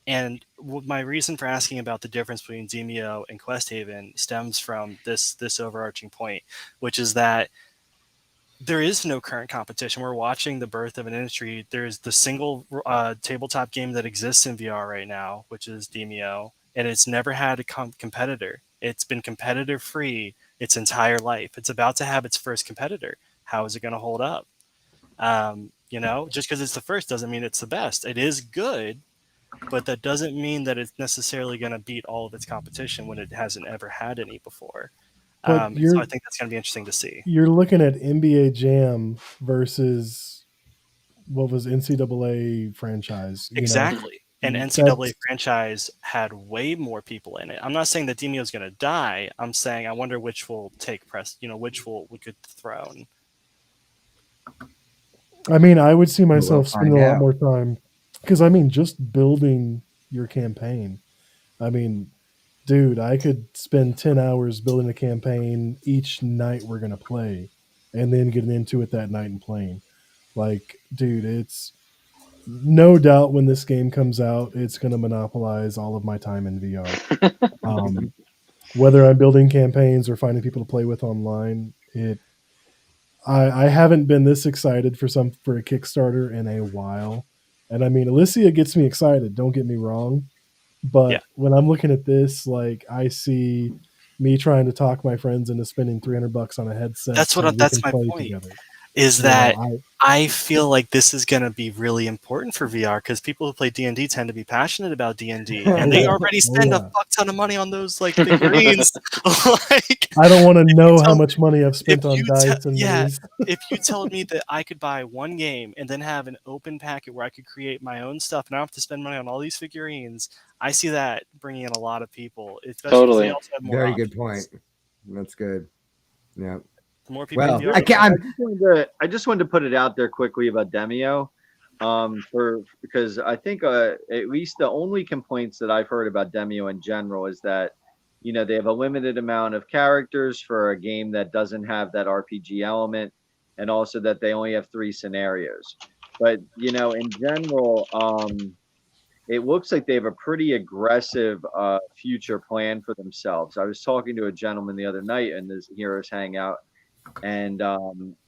And my reason for asking about the difference between Demio and Quest Haven stems from this overarching point, which is that there is no current competition. We're watching the birth of an industry. There's the single tabletop game that exists in VR right now, which is Demio, and it's never had a competitor. It's been competitor free its entire life. It's about to have its first competitor. How is it going to hold up? Just because it's the first doesn't mean it's the best. It is good, but that doesn't mean that it's necessarily going to beat all of its competition when it hasn't ever had any before. So I think that's going to be interesting to see. You're looking at NBA Jam versus what was NCAA franchise. Exactly. And NCAA franchise had way more people in it. I'm not saying that Demio is going to die. I'm saying I wonder which will take press. Which we could throne. I mean, I would see myself spending a lot more time because just building your campaign. I mean, dude, I could spend 10 hours building a campaign each night we're going to play and then getting into it that night and playing. Like, dude, it's no doubt when this game comes out, it's going to monopolize all of my time in VR. Whether I'm building campaigns or finding people to play with online, I haven't been this excited for a Kickstarter in a while. And I mean, Alicia gets me excited. Don't get me wrong. But when I'm looking at this, like I see me trying to talk my friends into spending $300 on a headset. That's my point. Together. Is that I feel like this is going to be really important for VR because people who play D&D tend to be passionate about D&D, and they already spend a fuck ton of money on those figurines. I don't want to know how much money I've spent on dice and movies. If you told me that I could buy one game and then have an open packet where I could create my own stuff and I don't have to spend money on all these figurines, I see that bringing in a lot of people. Totally. Very good point. That's good. Yeah. More people. I just wanted to put it out there quickly about Demio, because I think at least the only complaints that I've heard about Demio in general is that they have a limited amount of characters for a game that doesn't have that RPG element, and also that they only have 3 scenarios. But in general, it looks like they have a pretty aggressive future plan for themselves. I was talking to a gentleman the other night in this Heroes Hangout. And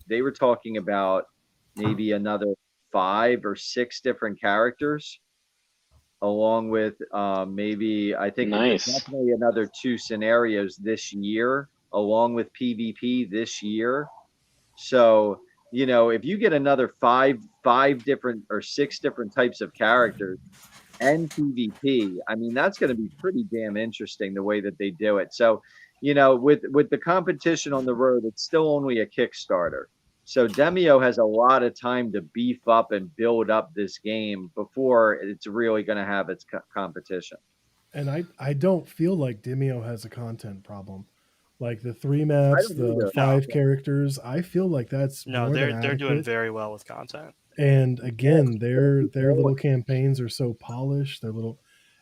they were talking about maybe another 5 or 6 different characters, along with maybe definitely another 2 scenarios this year, along with PvP this year. So if you get another 5 different or 6 different types of characters and PvP, I mean that's going to be pretty damn interesting the way that they do it. So. With the competition on the road, it's still only a Kickstarter. So Demio has a lot of time to beef up and build up this game before it's really going to have its competition. And I don't feel like Demio has a content problem. Like the 3 maps, the 5 characters, I feel like that's they're doing very well with content. And again, their little campaigns are so polished. They're little.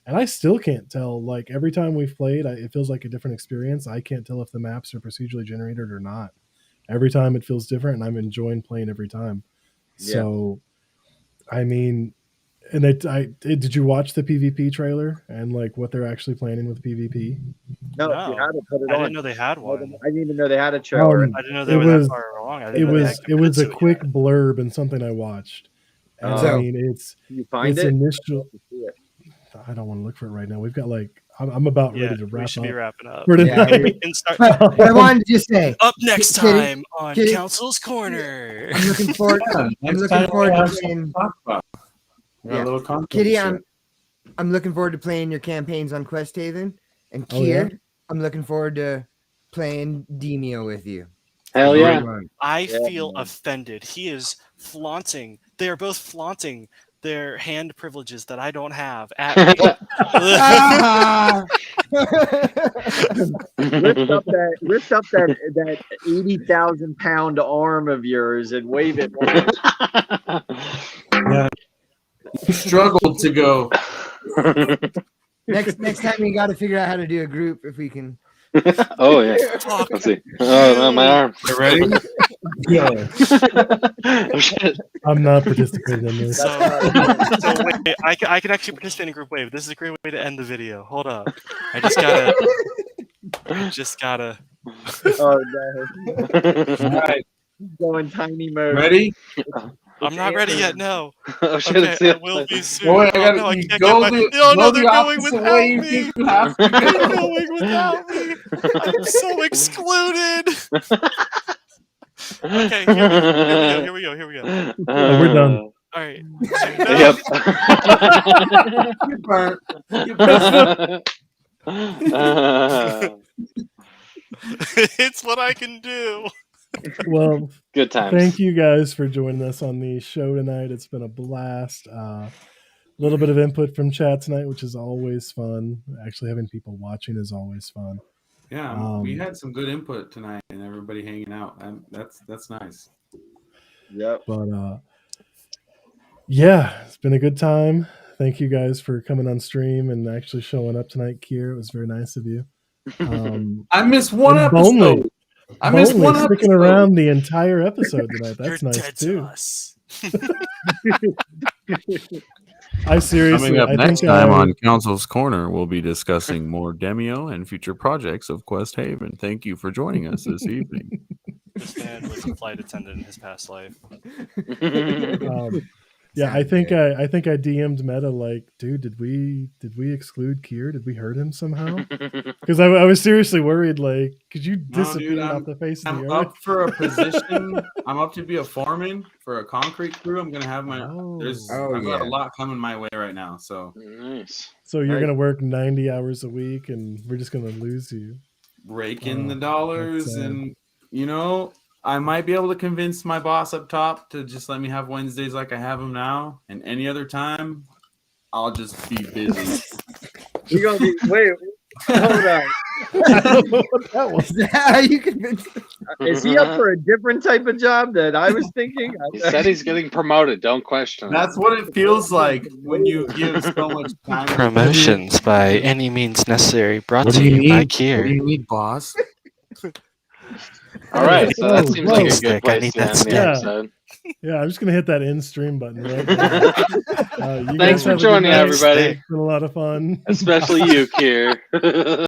And I still can't tell, like every time we've played, it feels like a different experience. I can't tell if the maps are procedurally generated or not. Every time it feels different and I'm enjoying playing every time. Yeah. So, I mean, and did you watch the PvP trailer and like what they're actually planning with PvP? No. If you had to put it on. I didn't know they had one. I didn't even know they had a trailer. I didn't know they were that far along. It was a quick blurb and something I watched. And I mean, it's initial. I don't want to look for it right now. We've got I'm about ready to wrap up. We should be wrapping up. We can start. I wanted to just say up next time on Council's Corner. I'm looking forward. To playing. Kitty, I'm looking forward to playing your campaigns on Quest Haven, and Kier, I'm looking forward to playing Demio with you. Hell yeah! I feel offended. He is flaunting. They are both flaunting their hand privileges that I don't have. Lift up that 80,000-pound arm of yours and wave it. Yeah. Struggled to go Next time we got to figure out how to do a group if we can. Oh yeah. Let's see. Oh no, my arm. You ready? Yeah. Oh shit. I'm not participating in this. So wait, I can actually participate in group wave. This is a great way to end the video. Hold up. I just gotta. Oh no. All right. Going tiny mode. Ready? I'm not ready yet. No. Oh shit. Okay, It's I the will other be side. soon. Well, wait, Oh, no, I you can't go get my. the- Oh no, go they're the going opposite without way you me. think you have to They're go. going without me. I'm so excluded. Okay, here we go. We're done. All right. Yep. You burnt. You burnt. It's what I can do. Well, Good times. thank you guys for joining us on the show tonight. It's been a blast. A little bit of input from chat tonight, which is always fun. Actually, having people watching is always fun. Yeah, we had some good input tonight, and everybody hanging out. That's nice. Yep. But yeah, it's been a good time. Thank you guys for coming on stream and actually showing up tonight, Kier. It was very nice of you. I missed one and episode. Bonley. I missed Bonley one sticking episode. around the entire episode tonight. That's You're nice dead too. to us. I seriously, Coming up I next think time on Council's Corner, we'll be discussing more Demio and future projects of Quest Haven. Thank you for joining us this evening. This man was a flight attendant in his past life. Yeah, I think I DM'd Meta like, dude, did we exclude Kier? Did we hurt him somehow? Because I was seriously worried. Like, could you disappear off the face of I'm the earth? up for a position. I'm up to be a foreman for a concrete crew. I'm gonna have my. I've got a lot coming my way right now. So nice. So you're gonna work 90 hours a week, and we're just gonna lose you. Rake in the dollars, and I might be able to convince my boss up top to just let me have Wednesdays like I have them now, and any other time, I'll just be busy. You gonna be wait? Hold on. I don't know what that was. How you convinced? Is he up for a different type of job that I was thinking? He said he's getting promoted. Don't question it. That's what it feels like when you give so much time. Promotions by any means necessary. Brought What to do you you by need? What do Kier. you need, boss? All right, so that Whoa, seems like a stick. good I place need to that end stick. the episode. Yeah, I'm just gonna hit that end stream button right now. You Thanks guys for have a good joining, night. everybody. It's been a lot of fun. Especially you, Kier.